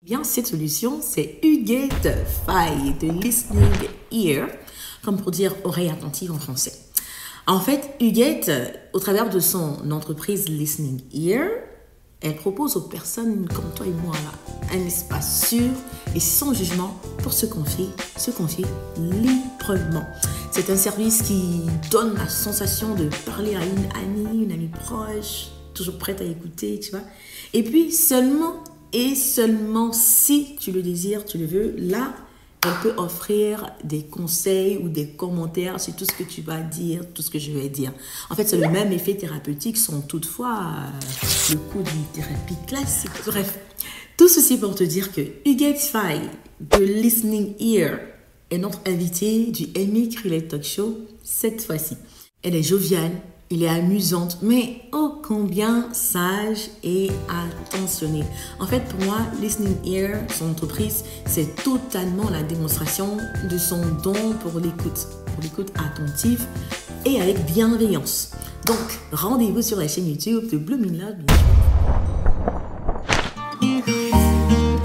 Bien, cette solution, c'est Huguette Faille de Listening Ear, comme pour dire oreille attentive en français. En fait, Huguette, au travers de son entreprise Listening Ear, elle propose aux personnes comme toi et moi là, un espace sûr et sans jugement pour se confier librement. C'est un service qui donne la sensation de parler à une amie proche, toujours prête à écouter, tu vois. Et puis seulement et seulement si tu le désires, tu le veux, là, elle peut offrir des conseils ou des commentaires sur tout ce que tu vas dire, tout ce que je vais dire. En fait, c'est le même effet thérapeutique sans toutefois le coup d'une thérapie classique. Bref, tout ceci pour te dire que Huguette Faye de Listening Ear est notre invitée du Amy Krilley Talk Show cette fois-ci. Elle est joviale, elle est amusante, mais ô combien sage et attentionnée. En fait, pour moi, Listening Ear, son entreprise, c'est totalement la démonstration de son don pour l'écoute attentive et avec bienveillance. Donc, rendez-vous sur la chaîne YouTube de Blooming Love.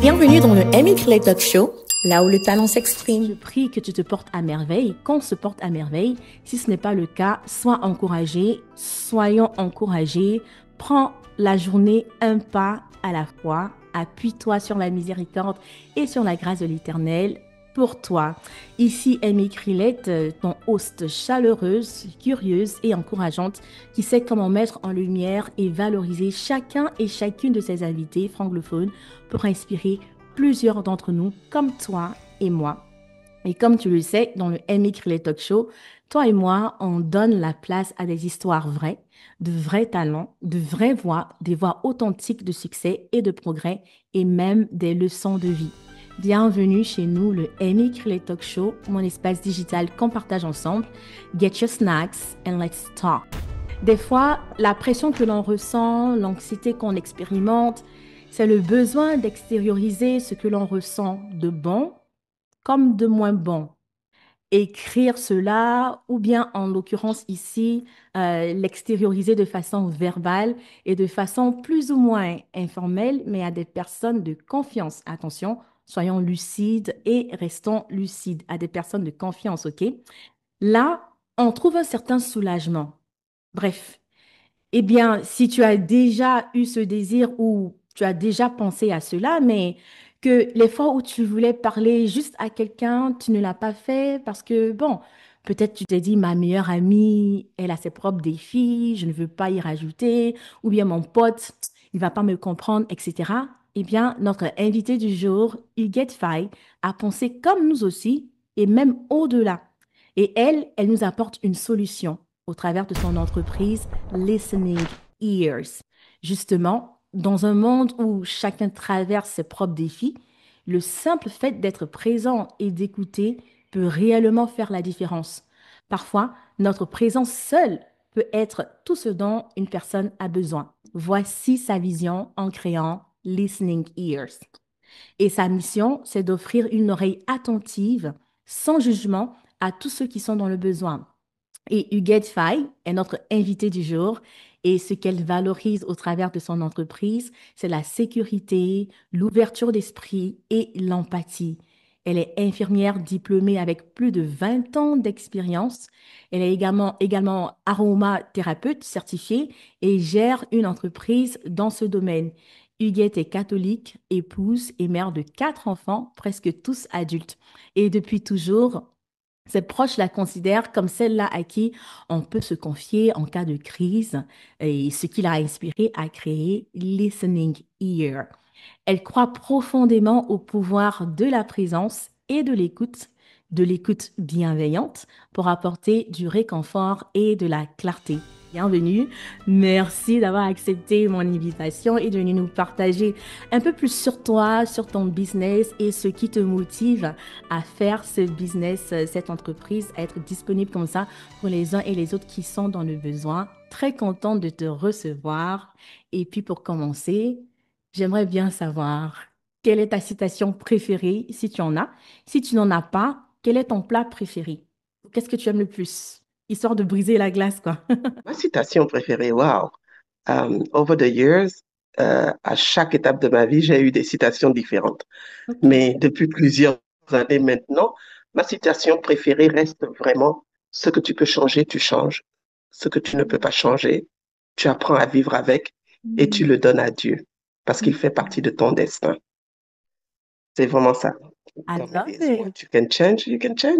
Bienvenue dans le Amy Krilley Talk Show, là où le talent s'exprime. Je prie que tu te portes à merveille, qu'on se porte à merveille. Si ce n'est pas le cas, sois encouragé, soyons encouragés. Prends la journée un pas à la fois. Appuie-toi sur la miséricorde et sur la grâce de l'Éternel pour toi. Ici, Amy Krilley, ton host chaleureuse, curieuse et encourageante qui sait comment mettre en lumière et valoriser chacun et chacune de ses invités francophones pour inspirer plusieurs d'entre nous comme toi et moi. Et comme tu le sais, dans le Amy Krilley Talk Show, toi et moi, on donne la place à des histoires vraies, de vrais talents, de vraies voix, des voix authentiques de succès et de progrès et même des leçons de vie. Bienvenue chez nous, le Amy Krilley Talk Show, mon espace digital qu'on partage ensemble. Get your snacks and let's talk. Des fois, la pression que l'on ressent, l'anxiété qu'on expérimente, c'est le besoin d'extérioriser ce que l'on ressent de bon comme de moins bon. Écrire cela, ou bien en l'occurrence ici, l'extérioriser de façon verbale et de façon plus ou moins informelle, mais à des personnes de confiance. Attention, soyons lucides et restons lucides à des personnes de confiance, OK? Là, on trouve un certain soulagement. Bref, eh bien, si tu as déjà eu ce désir ou tu as déjà pensé à cela, mais que les fois où tu voulais parler juste à quelqu'un, tu ne l'as pas fait parce que, bon, peut-être tu t'es dit, ma meilleure amie, elle a ses propres défis, je ne veux pas y rajouter, ou bien mon pote, il va pas me comprendre, etc. Eh bien, notre invité du jour, Huguette Faye, a pensé comme nous aussi et même au-delà. Et elle nous apporte une solution au travers de son entreprise Listening Ears. Justement, dans un monde où chacun traverse ses propres défis, le simple fait d'être présent et d'écouter peut réellement faire la différence. Parfois, notre présence seule peut être tout ce dont une personne a besoin. Voici sa vision en créant Listening Ears. Et sa mission, c'est d'offrir une oreille attentive, sans jugement, à tous ceux qui sont dans le besoin. Et Huguette Faye est notre invitée du jour. Et ce qu'elle valorise au travers de son entreprise, c'est la sécurité, l'ouverture d'esprit et l'empathie. Elle est infirmière diplômée avec plus de 20 ans d'expérience. Elle est également aromathérapeute certifiée et gère une entreprise dans ce domaine. Huguette est catholique, épouse et mère de 4 enfants, presque tous adultes. Et depuis toujours, ses proches la considèrent comme celle-là à qui on peut se confier en cas de crise et ce qui l'a inspiré à créer Listening Ear. Elle croit profondément au pouvoir de la présence et de l'écoute bienveillante pour apporter du réconfort et de la clarté. Bienvenue, merci d'avoir accepté mon invitation et de venir nous partager un peu plus sur toi, sur ton business et ce qui te motive à faire ce business, cette entreprise, à être disponible comme ça pour les uns et les autres qui sont dans le besoin. Très contente de te recevoir. Et puis pour commencer, j'aimerais bien savoir quelle est ta citation préférée, si tu en as. Si tu n'en as pas, quel est ton plat préféré? Qu'est-ce que tu aimes le plus? Histoire de briser la glace, quoi. Ma citation préférée, wow. Over the years, À chaque étape de ma vie, j'ai eu des citations différentes. Ok. Mais depuis plusieurs années maintenant, ma citation préférée reste vraiment ce que tu peux changer, tu changes. Ce que tu ne peux pas changer, tu apprends à vivre avec et tu le donnes à Dieu parce qu'il fait partie de ton destin. C'est vraiment ça. I Comme it love is. it. What you can change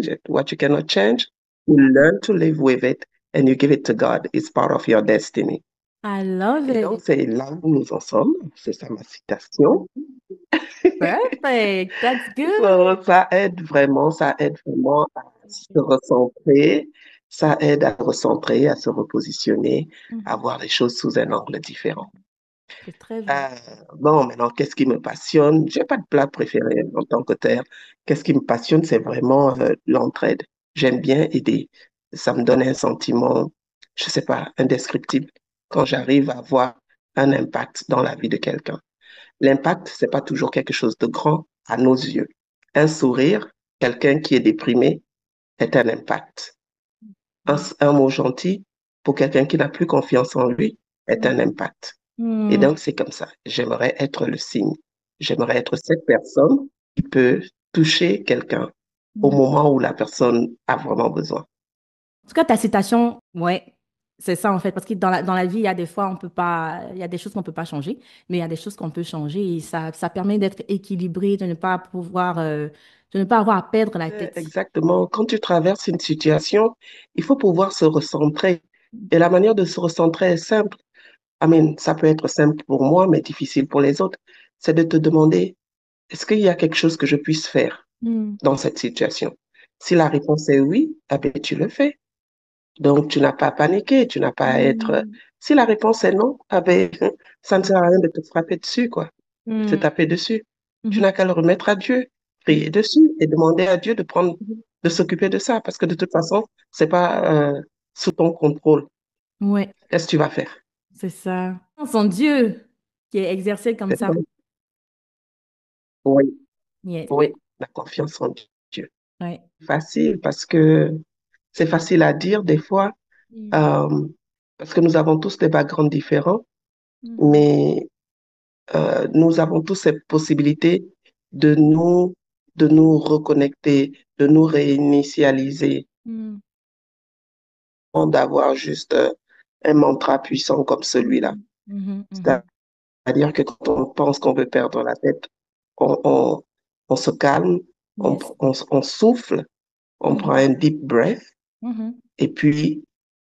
it. What you cannot change, you learn to live with it and you give it to God. It's part of your destiny. I love Et donc, it. c'est là où nous en sommes. C'est ça ma citation. Perfect. That's good. So, ça aide vraiment à se recentrer, ça aide à recentrer, à se repositionner, à Mhm. voir les choses sous un angle différent. C'est très Euh, vrai. bon, maintenant, qu'est-ce qui me passionne? J'ai pas de plat préféré en tant que tel. Qu'est-ce qui me passionne, c'est vraiment l'entraide. J'aime bien aider. Ça me donne un sentiment, je sais pas, indescriptible quand j'arrive à avoir un impact dans la vie de quelqu'un. L'impact, c'est pas toujours quelque chose de grand à nos yeux. Un sourire, quelqu'un qui est déprimé, est un impact. Un mot gentil, pour quelqu'un qui n'a plus confiance en lui, est un impact. Et Mhm. donc, c'est comme ça. J'aimerais être le signe. J'aimerais être cette personne qui peut toucher quelqu'un au Mhm. moment où la personne a vraiment besoin. En tout cas, ta citation, ouais, c'est ça en fait. Parce que dans la vie, il y a des fois, on peut pas, il y a des choses qu'on peut pas changer, mais il y a des choses qu'on peut changer et ça permet d'être équilibré, de ne pas pouvoir, de ne pas avoir à perdre la tête. Exactement. Quand tu traverses une situation, il faut pouvoir se recentrer. Et la manière de se recentrer est simple. Ça peut être simple pour moi, mais difficile pour les autres. C'est de te demander, est-ce qu'il y a quelque chose que je puisse faire Mhm. dans cette situation? Si la réponse est oui, eh bien, tu le fais. Donc, tu n'as pas à paniquer, tu n'as pas à être... Mhm. Si la réponse est non, ah ben, ça ne sert à rien de te frapper dessus, quoi, de te Mhm. taper dessus. Tu Mhm. n'as qu'à le remettre à Dieu, Mhm. prier dessus et demander à Dieu de prendre, de s'occuper de ça, parce que de toute façon, c'est pas sous ton contrôle. Ouais, Qu'est-ce que tu vas faire? c'est ça. Son Dieu qui est exercé comme ça. Oui, Yes. oui, la confiance en Dieu. Ouais. Facile parce que c'est facile à dire des fois, Mhm. euh, parce que nous avons tous des backgrounds différents, Mhm. mais nous avons tous cette possibilité de nous, de nous reconnecter, de nous réinitialiser, Mhm. d'avoir juste un mantra puissant comme celui-là. Mhm. Mhm. Mhm. C'est-à-dire que quand on pense qu'on veut perdre la tête, on, on, on se calme, Yes. on souffle, on prend Mhm. un deep breath Mhm. et puis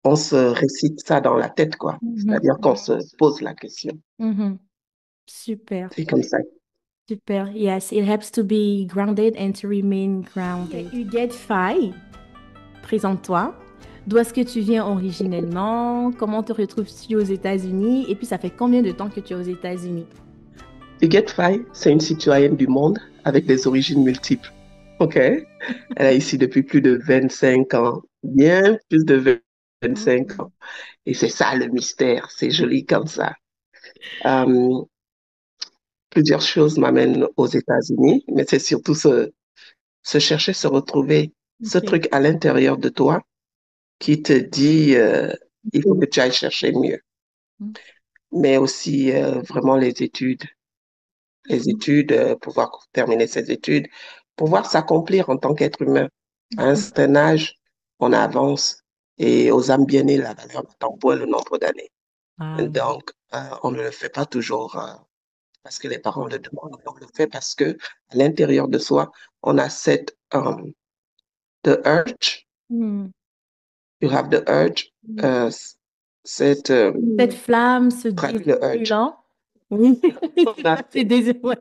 on se récite ça dans la tête, quoi. Mhm. C'est-à-dire qu'on se pose la question. Mhm. Super. C'est comme ça. Super. Yes, it helps to be grounded and to remain grounded. Huguette Faye, présente-toi. D'où est-ce que tu viens originellement? Comment te retrouves-tu aux États-Unis? Et puis, ça fait combien de temps que tu es aux États-Unis? Huguette Faye, c'est une citoyenne du monde avec des origines multiples. OK? Elle est ici depuis plus de 25 ans, bien plus de 25 ans. Et c'est ça le mystère, c'est joli comme ça. Euh, Plusieurs choses m'amènent aux États-Unis, mais c'est surtout se chercher, se retrouver, ce Ok. truc à l'intérieur de toi qui te dit, il faut que tu ailles chercher mieux. Mais aussi vraiment les études, pouvoir terminer ses études, pouvoir s'accomplir en tant qu'être humain. À un certain âge, on avance et aux âmes bien nées, la valeur n'attend point le nombre d'années. Wow. Donc, on ne le fait pas toujours parce que les parents le demandent, on le fait parce que à l'intérieur de soi, on a cette the urge, Hmm. you have the urge, euh, cette Cette flamme, ce traduit désir le urge. brûlant. Oui. On a Ce désir, ouais.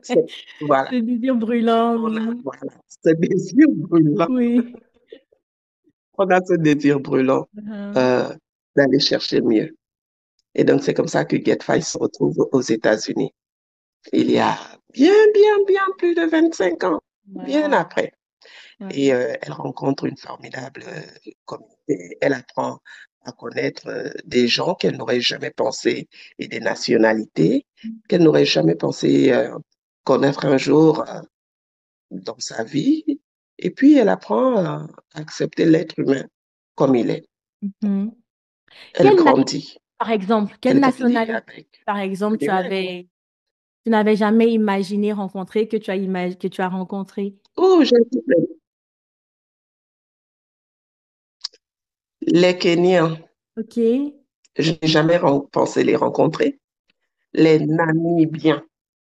voilà, Ce désir brûlant, on a oui. voilà, ce désir brûlant. Oui. On a ce désir brûlant Uh-huh. euh, d'aller chercher mieux. Et donc, c'est comme ça que GetFi se retrouve aux États-Unis. Il y a bien plus de 25 ans, bien Wow. après. Ouais. Et elle rencontre une formidable communauté. Elle apprend à connaître des gens qu'elle n'aurait jamais pensé et des nationalités qu'elle n'aurait jamais pensé connaître un jour dans sa vie. Et puis, elle apprend à accepter l'être humain comme il est. Mhm. Elle Quelle na- grandit. Par exemple, quelle Elle grandit nationalité, avec par exemple, tu l'humain, quoi. avais Tu n'avais jamais imaginé rencontrer, que tu as rencontré. Oh, les Kenyans, OK. je n'ai jamais pensé les rencontrer. Les Namibiens,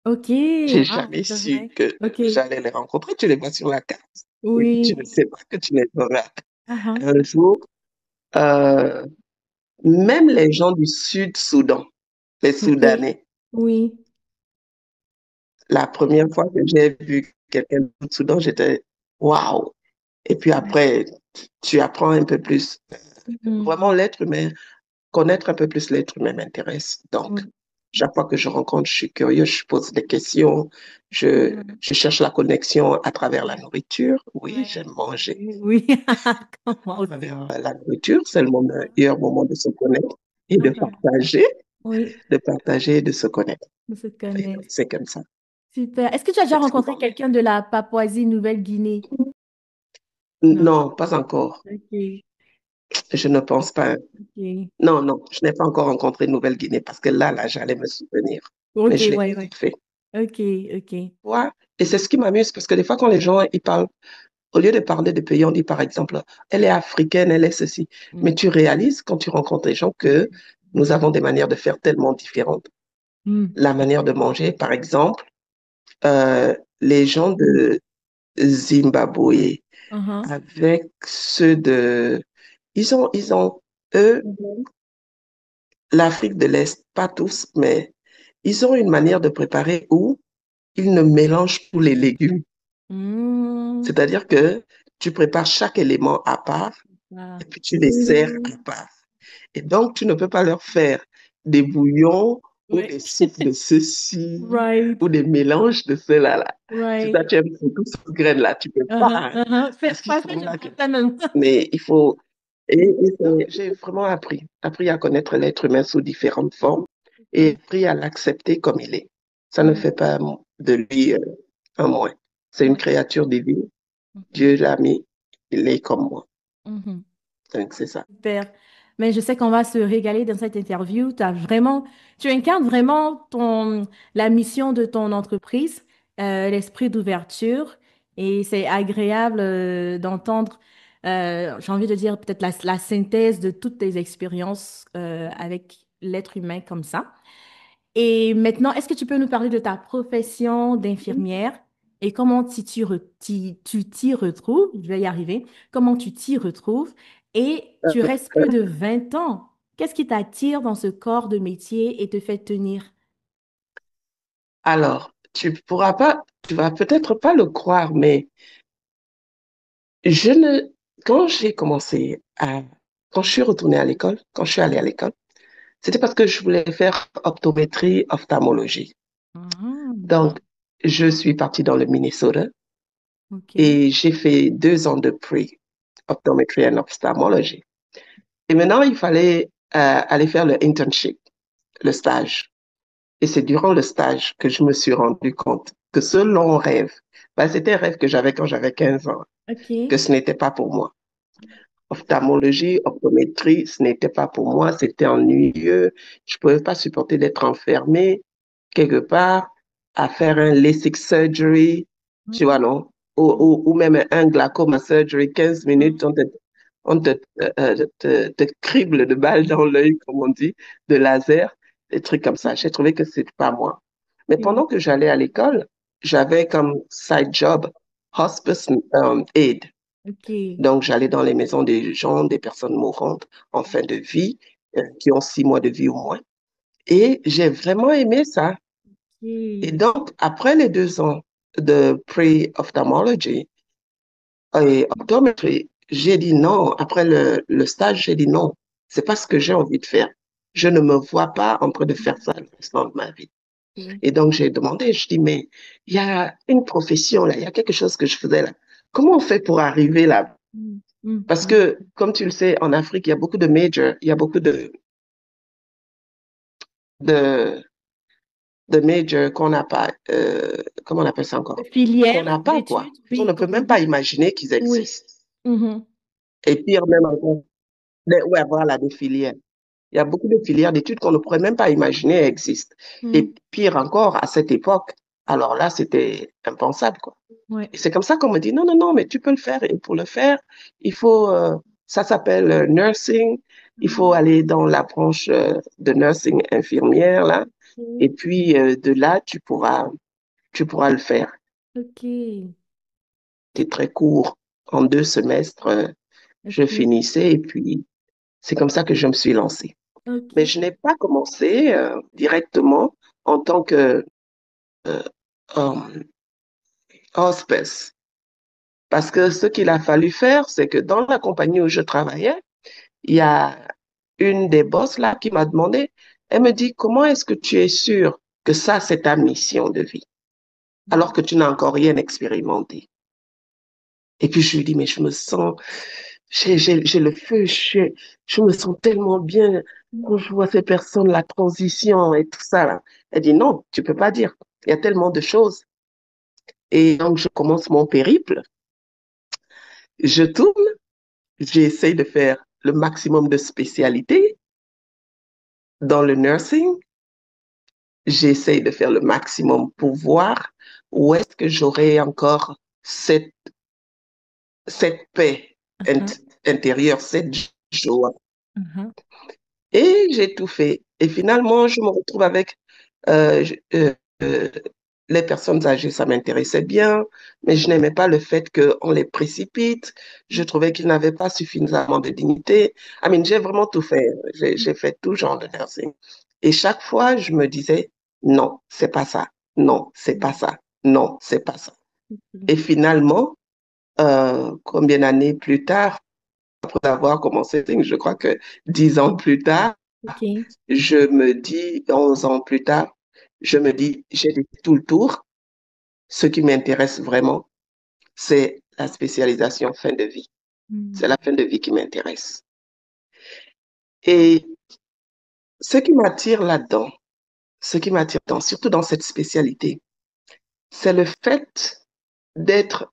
OK. j'ai Ah, jamais c'est su vrai. que OK. j'allais les rencontrer. Tu les vois sur la carte et puis tu Oui. ne sais pas que tu les verras Ah, un jour. Euh, Même les gens du Sud-Soudan, les OK. Soudanais, Oui. la première fois que j'ai vu quelqu'un du Sud-Soudan, j'étais waouh. Et puis après, tu apprends un peu plus. Mhm. Vraiment, l'être humain, connaître un peu plus l'être humain m'intéresse. Donc, Oui. chaque fois que je rencontre, je suis curieux, je pose des questions, Mhm. je cherche la connexion à travers la nourriture. Oui, Ouais. j'aime manger. Oui. Comme moi À aussi. travers la nourriture, c'est le meilleur moment de se connaître et Mhm. Oui, de partager et de se connaître. on se Et connaît. donc, c'est comme ça. Super. Est-ce que tu as déjà C'est rencontré souvent. quelqu'un de la Papouasie-Nouvelle-Guinée? Non. Non, pas encore. OK. Je ne pense pas. OK. Non, non, je n'ai pas encore rencontré Nouvelle-Guinée parce que là, j'allais me souvenir. Mais OK, je l'ai ouais, pas ouais. fait. OK, OK. Ouais. Et c'est ce qui m'amuse parce que des fois, quand les gens, ils parlent, au lieu de parler de pays, on dit par exemple, elle est africaine, elle est ceci. Mais Mm. tu réalises quand tu rencontres les gens que nous avons des manières de faire tellement différentes. Mm. La manière de manger, par exemple, les gens de Zimbabwe Uh-huh. avec ceux de... eux, l'Afrique de l'Est, pas tous, mais ils ont une manière de préparer où ils ne mélangent tous les légumes. Mm. C'est-à-dire que tu prépares chaque élément à part Ah. et puis tu les sers à part. Et donc, tu ne peux pas leur faire des bouillons ou Ouais. des soupes de ceci Right, ou des mélanges de cela là. Si right. toi, tu aimes surtout cette graine-là, tu peux pas, Uh-huh, hein, uh-huh. parce qu'ils Parce que sont je là. pense ça même. Mais il faut... j'ai vraiment appris à connaître l'être humain sous différentes formes et OK. appris à l'accepter comme il est. Ça ne Mm. fait pas de lui un moins. C'est une Ouais. créature divine. Mhm, Dieu l'a mis, il est comme moi. mhm. Donc, c'est ça. Super. Mais je sais qu'on va se régaler dans cette interview. Tu incarnes vraiment la mission de ton entreprise, l'esprit d'ouverture. Et c'est agréable d'entendre, j'ai envie de dire peut-être la synthèse de toutes tes expériences avec l'être humain comme ça. Et maintenant, est-ce que tu peux nous parler de ta profession d'infirmière et comment tu t'y retrouves? Je vais y arriver. Comment tu t'y retrouves? Et tu restes plus de 20 ans. Qu'est-ce qui t'attire dans ce corps de métier et te fait tenir? Alors, tu vas peut-être pas le croire, mais je ne, quand j'ai commencé quand je suis retournée à l'école, quand je suis allée à l'école, c'était parce que je voulais faire optométrie, ophtalmologie. Mhm. Donc, je suis partie dans le Minnesota OK. et j'ai fait 2 ans de pre-optometry and ophthalmology. Et maintenant, il fallait aller faire le internship, le stage. Et c'est durant le stage que je me suis rendu compte que ce long rêve, ben, c'était un rêve que j'avais quand j'avais 15 ans, que OK. ce n'était pas pour moi. Ophtalmologie, optométrie, ce n'était pas pour moi, c'était ennuyeux. Je ne pouvais pas supporter d'être enfermée quelque part à faire un LASIK surgery, tu vois, non? Ou même un glaucoma surgery, 15 minutes, Mhm. on te crible de balles dans l'œil, comme on dit, de laser, des trucs comme ça. J'ai trouvé que c'est pas moi. Mais OK. pendant que j'allais à l'école, j'avais comme side job hospice aide. OK. Donc, j'allais dans les maisons des gens, des personnes mourantes en fin de vie, qui ont 6 mois de vie ou moins. Et j'ai vraiment aimé ça. Et OK. donc, après les 2 ans de pre-ophthalmology et optometry, j'ai dit non. Après le stage, j'ai dit non. C'est pas ce que j'ai envie de faire. Je ne me vois pas en train de faire ça le restant de ma vie. OK. Et donc, j'ai demandé, je dis, mais il y a une profession là, il y a quelque chose que je faisais là. Comment on fait pour arriver là? Mm, mm, Parce mm. que, comme tu le sais, en Afrique, il y a beaucoup de majors, il y a beaucoup de, de majors qu'on n'a pas, comment on appelle ça encore? Qu'on Filière n'a pas, quoi. d'études, On ne oui. peut même pas Mhm. imaginer qu'ils Oui. existent. Mhm. Et pire même encore, ouais, voilà, des filières. Il y a beaucoup de filières d'études qu'on ne pourrait même pas imaginer existent. Mm. Et pire encore, à cette époque, alors là, c'était impensable, quoi. Ouais. Et c'est comme ça qu'on me dit, non, non, non, mais tu peux le faire. Et pour le faire, il faut, ça s'appelle nursing. Il faut Mm. aller dans la branche de nursing infirmière, là. Et puis, de là, tu pourras le faire. Ok, C'était très court. En 2 semestres, je ok, finissais et puis c'est comme ça que je me suis lancée. Mais ok. je n'ai pas commencé directement en tant que um, hospice. Parce que ce qu'il a fallu faire, c'est que dans la compagnie où je travaillais, il y a une des boss là qui m'a demandé, elle me dit, comment est-ce que tu es sûr que ça, c'est ta mission de vie, alors que tu n'as encore rien expérimenté? Et puis je lui dis, mais je me sens, j'ai le feu, je me sens tellement bien quand je vois ces personnes, la transition et tout ça, là. Elle dit, non, tu peux pas dire. Il y a tellement de choses. Et donc, je commence mon périple. Je tourne, j'essaie de faire le maximum de spécialités dans le nursing. J'essaie de faire le maximum pour voir où est-ce que j'aurai encore cette paix Uh-huh, intérieure, cette joie. uh-huh. Et j'ai tout fait. Et finalement, je me retrouve avec euh, je- euh, euh, les personnes âgées, ça m'intéressait bien, mais je n'aimais pas le fait qu'on les précipite. Je trouvais qu'ils n'avaient pas suffisamment de dignité. J'ai vraiment tout fait. J'ai fait tout genre de nursing. Et chaque fois, je me disais, non, c'est pas ça. Non, c'est pas ça. Non, c'est pas ça. Et finalement, combien d'années plus tard, après avoir commencé, je crois que 10 ans plus tard, Ok. je me dis, 11 ans plus tard, je me dis, j'ai fait tout le tour. Ce qui m'intéresse vraiment, c'est la spécialisation fin de vie. C'est Mm. la fin de vie qui m'intéresse. Et ce qui m'attire là-dedans, ce qui m'attire surtout dans cette spécialité, c'est le fait d'être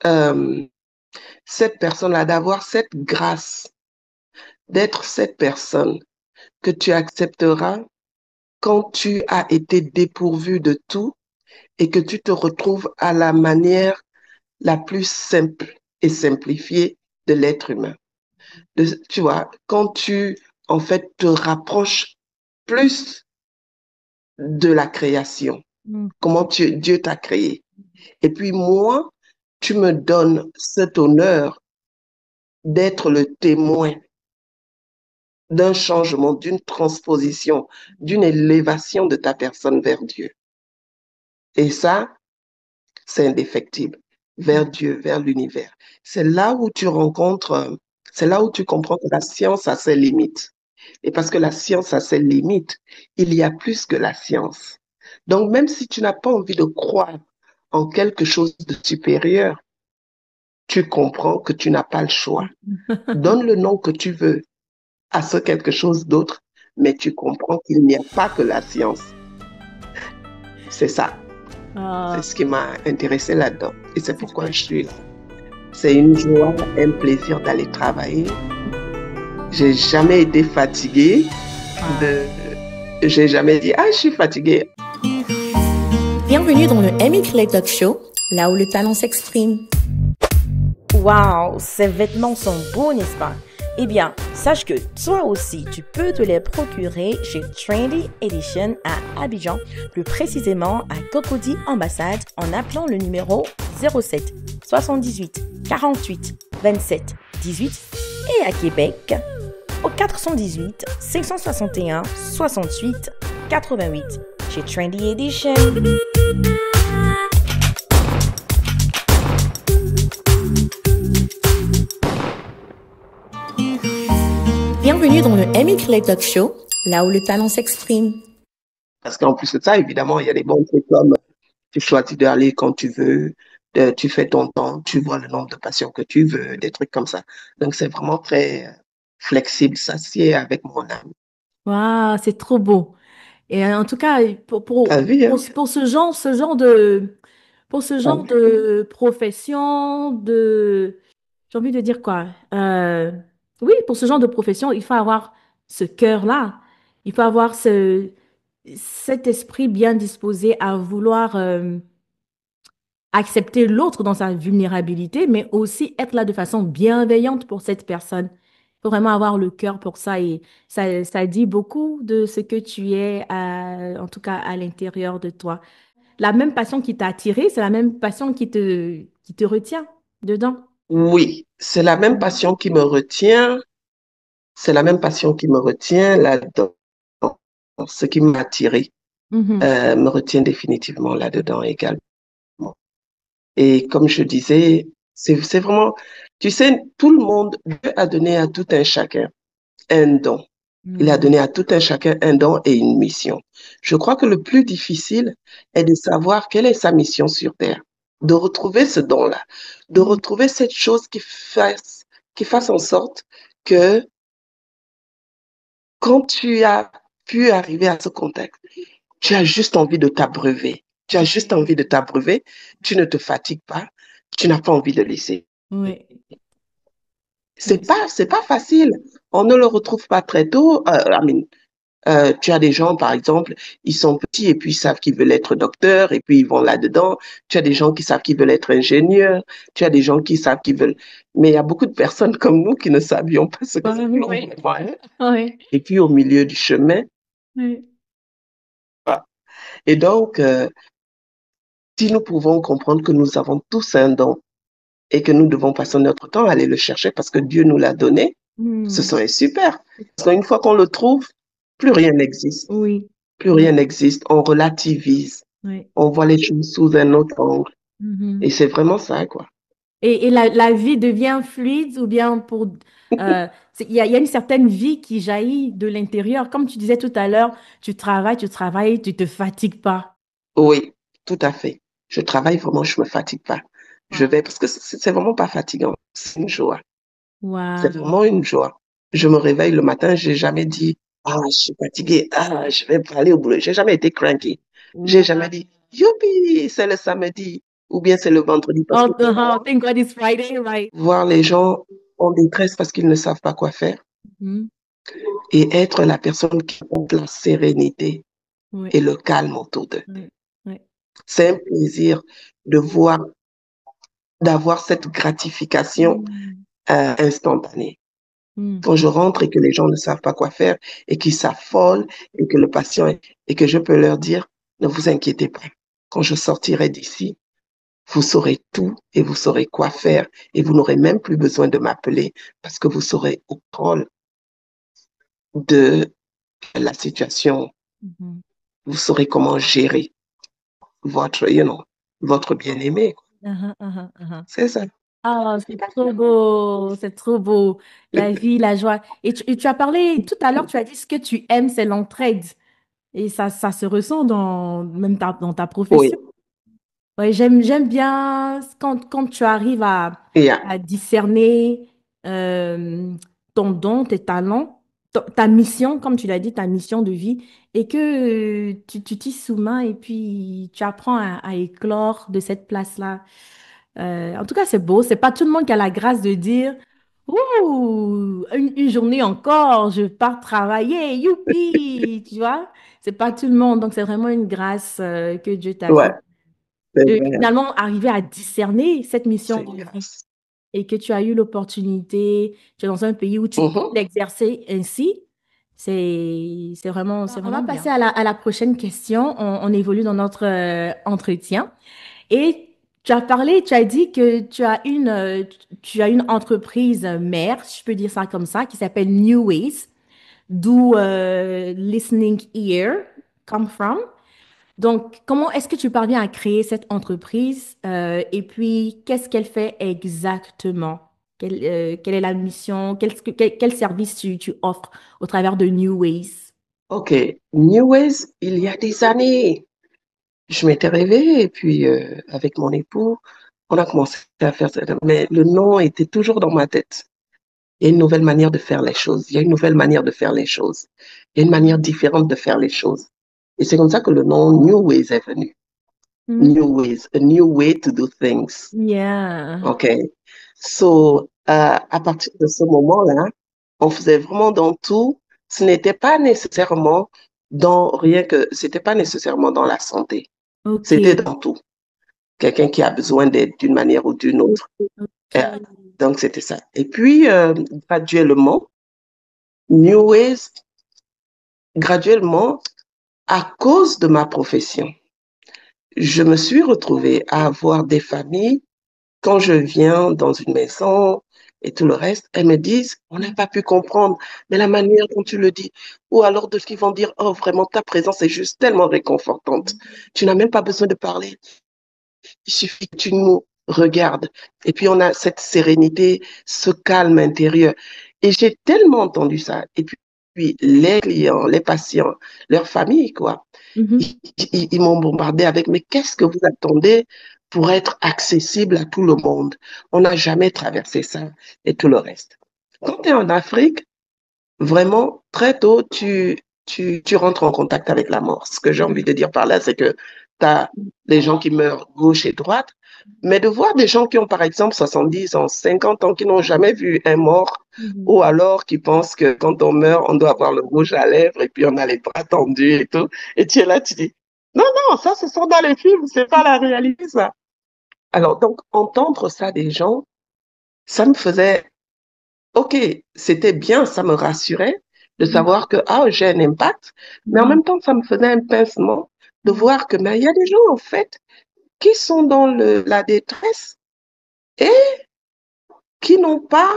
euh, cette personne-là, d'avoir cette grâce, d'être cette personne que tu accepteras quand tu as été dépourvu de tout et que tu te retrouves à la manière la plus simple et simplifiée de l'être humain. Tu vois, quand tu, en fait, te rapproches plus de la création, Mm. comment Dieu t'a créé. Et puis moi, tu me donnes cet honneur d'être le témoin d'un changement, d'une transposition, d'une élévation de ta personne vers Dieu. Et ça, c'est indéfectible, vers Dieu, vers l'univers. C'est là où tu rencontres, c'est là où tu comprends que la science a ses limites. Et parce que la science a ses limites, il y a plus que la science. Donc, même si tu n'as pas envie de croire en quelque chose de supérieur, tu comprends que tu n'as pas le choix. Donne le nom que tu veux à ce quelque chose d'autre, mais tu comprends qu'il n'y a pas que la science. C'est ça. C'est Ah, ce qui m'a intéressé là-dedans. Et c'est c'est pourquoi chouette. je suis là. C'est une joie, un plaisir d'aller travailler. J'ai jamais été fatiguée Ah. de, j'ai jamais dit, ah, je suis fatiguée. Bienvenue dans le Amy Clay Talk Show, là où le talent s'exprime. Waouh, ces vêtements sont beaux, n'est-ce pas? Eh bien, sache que toi aussi, tu peux te les procurer chez Trendy Edition à Abidjan, plus précisément à Cocody Ambassade, en appelant le numéro 07 78 48 27 18 et à Québec au 418 561 68 88 chez Trendy Edition. Bienvenue dans le Amy Clay Talk Show, là où le talent s'exprime. Parce qu'en plus de ça, évidemment, il y a des bons trucs comme tu choisis d'aller quand tu veux, tu fais ton temps, tu vois le nombre de patients que tu veux, des trucs comme ça. Donc, c'est vraiment très flexible. Ça sied avec mon âme. Waouh, c'est trop beau. Et en tout cas, T'as vu, hein? pour pour ce genre de profession, j'ai envie de dire quoi? Oui, pour ce genre de profession, il faut avoir ce cœur-là. Il faut avoir cet esprit bien disposé à vouloir accepter l'autre dans sa vulnérabilité, mais aussi être là de façon bienveillante pour cette personne. Il faut vraiment avoir le cœur pour ça et ça dit beaucoup de ce que tu es, en tout cas à l'intérieur de toi. La même passion qui t'a attiré, c'est la même passion qui te retient dedans. Oui, c'est la même passion qui me retient, c'est la même passion qui me retient là-dedans. Ce qui m'a attiré Mhm. me retient définitivement là-dedans également. Et comme je disais, c'est vraiment, tu sais, tout le monde, Dieu a donné à tout un chacun un don. Il a Mhm. donné à tout un chacun un don et une mission. Je crois que le plus difficile est de savoir quelle est sa mission sur Terre, de retrouver ce don-là, de Mhm. retrouver cette chose qui fasse en sorte que quand tu as pu arriver à ce contexte, tu as juste envie de t'abreuver. Tu as juste envie de t'abreuver, tu ne te fatigues pas, tu n'as pas envie de laisser. Oui, oui. C'est pas facile. On ne le retrouve pas très tôt. Tu as des gens, par exemple, ils sont petits et puis ils savent qu'ils veulent être docteurs et puis ils vont là-dedans. Tu as des gens qui savent qu'ils veulent être ingénieurs. Tu as des gens qui savent qu'ils veulent. Mais il y a beaucoup de personnes comme nous qui ne savions pas ce que Oui, c'est que oui, l'environnement, hein. oui, Et puis au milieu du chemin. oui. Voilà. Et donc, si nous pouvons comprendre que nous avons tous un don et que nous devons passer notre temps à aller le chercher parce que Dieu nous l'a donné, ce Hmm. serait super. Parce qu'une fois qu'on le trouve, plus rien n'existe. Oui, Plus oui, rien n'existe. On relativise. oui. On voit les choses sous un autre angle. Et Mhm. c'est vraiment ça, quoi. Et la vie devient fluide ou bien il y a une certaine vie qui jaillit de l'intérieur. Comme tu disais tout à l'heure, tu travailles, tu te fatigues pas. Oui, tout à fait. Je travaille vraiment, je me fatigue pas. Je Wow. vais, parce que c'est vraiment pas fatigant. C'est une joie. C'est Wow. vraiment une joie. Je me réveille le matin, j'ai jamais dit, ah, je suis fatiguée, ah, je vais pas aller au boulot. J'ai jamais été cranky. J'ai jamais Wow. dit, youpi, c'est le samedi, ou bien c'est le vendredi. Parce que pour Oh, moi, thank God it's Friday, right? voir les gens en détresse parce qu'ils ne savent pas quoi faire Mhm. et être la personne qui apporte la sérénité Oui, et le calme autour d'eux. oui, oui. C'est un plaisir de voir, d'avoir cette gratification Mm. instantanée. Mm. Quand je rentre et que les gens ne savent pas quoi faire et qu'ils s'affolent et que le patient et que je peux leur dire, ne vous inquiétez pas. Quand je sortirai d'ici, vous saurez tout et vous saurez quoi faire et vous n'aurez même plus besoin de m'appeler parce que vous serez au contrôle de la situation. Mhm. Vous saurez comment gérer votre bien-aimé. Uh-huh, uh-huh, uh-huh. C'est ça. Ah, c'est trop beau, c'est trop beau. La vie, la joie. Et tu as parlé tout à l'heure, tu as dit ce que tu aimes, c'est l'entraide. Et ça se ressent dans ta Oui. profession. Ouais, j'aime bien quand tu arrives Yeah. à discerner euh, ton don, tes talents, ta mission, comme tu l'as dit, ta mission de vie, et que tu t'y soumets et puis tu apprends à éclore de cette place-là. En tout cas, c'est beau. C'est pas tout le monde qui a la grâce de dire, ouh, une journée encore, je pars travailler, youpi, tu vois? C'est pas tout le monde. Donc, c'est vraiment une grâce que Dieu t'a Ouais. fait C'est de vrai. finalement arriver à discerner cette mission C'est de une vie grâce. et que tu as eu l'opportunité, tu es dans un pays où tu peux Mhm. l'exercer ainsi. C'est On va vraiment passer bien. À la prochaine question. On évolue dans notre entretien. Et tu as dit que tu as une entreprise mère, si je peux dire ça comme ça, qui s'appelle New Ways, d'où Listening Ear come from. Donc, comment est-ce que tu parviens à créer cette entreprise et puis qu'est-ce qu'elle fait exactement? Quelle est la mission? Quel service tu offres au travers de New Ways? OK. New Ways, il y a des années, je m'étais rêvée et puis avec mon époux, on a commencé à faire ça. Mais le nom était toujours dans ma tête. Il y a une nouvelle manière de faire les choses. Il y a une nouvelle manière de faire les choses. Il y a une manière différente de faire les choses. Et c'est comme ça que le nom New Ways est venu. Mhm. New Ways, a new way to do things. Yeah. OK. So, à partir de ce moment-là, on faisait vraiment dans tout ce n'était pas nécessairement c'était pas nécessairement dans la santé. Ok. C'était dans tout. Quelqu'un qui a besoin d'aide d'une manière ou d'une autre. Euh, Ok. donc, c'était ça. Et puis, graduellement, New Ways, graduellement, à cause de ma profession, je me suis retrouvée à avoir des familles. Quand je viens dans une maison et tout le reste, elles me disent, on n'a pas pu comprendre, mais la manière dont tu le dis, ou alors de ce qu'ils vont dire, oh, vraiment, ta présence est juste tellement réconfortante. Tu n'as même pas besoin de parler. Il suffit que tu nous regardes. Et puis, on a cette sérénité, ce calme intérieur. Et j'ai tellement entendu ça. Et puis les clients, les patients, leurs familles, quoi, Mhm. ils m'ont bombardé avec, mais qu'est-ce que vous attendez pour être accessible à tout le monde? On n'a jamais traversé ça et tout le reste. Quand tu es en Afrique, vraiment, très tôt, tu rentres en contact avec la mort. Ce que j'ai envie de dire par là, c'est que tu as des gens qui meurent gauche et droite, mais de voir des gens qui ont, par exemple, 70 ans, 50 ans, qui n'ont jamais vu un mort, Mhm. ou alors qui pensent que quand on meurt, on doit avoir le rouge à lèvres et puis on a les bras tendus et tout. Et tu es là, tu dis, non, non, ça, ce sont dans les films, c'est pas la réalité, ça. Alors, donc, entendre ça des gens, ça me faisait OK, c'était bien, ça me rassurait de Mhm. savoir que ah, j'ai un impact, mais en Mhm. même temps, ça me faisait un pincement de Mhm. voir que mais il y a des gens en fait qui sont dans la détresse et qui n'ont pas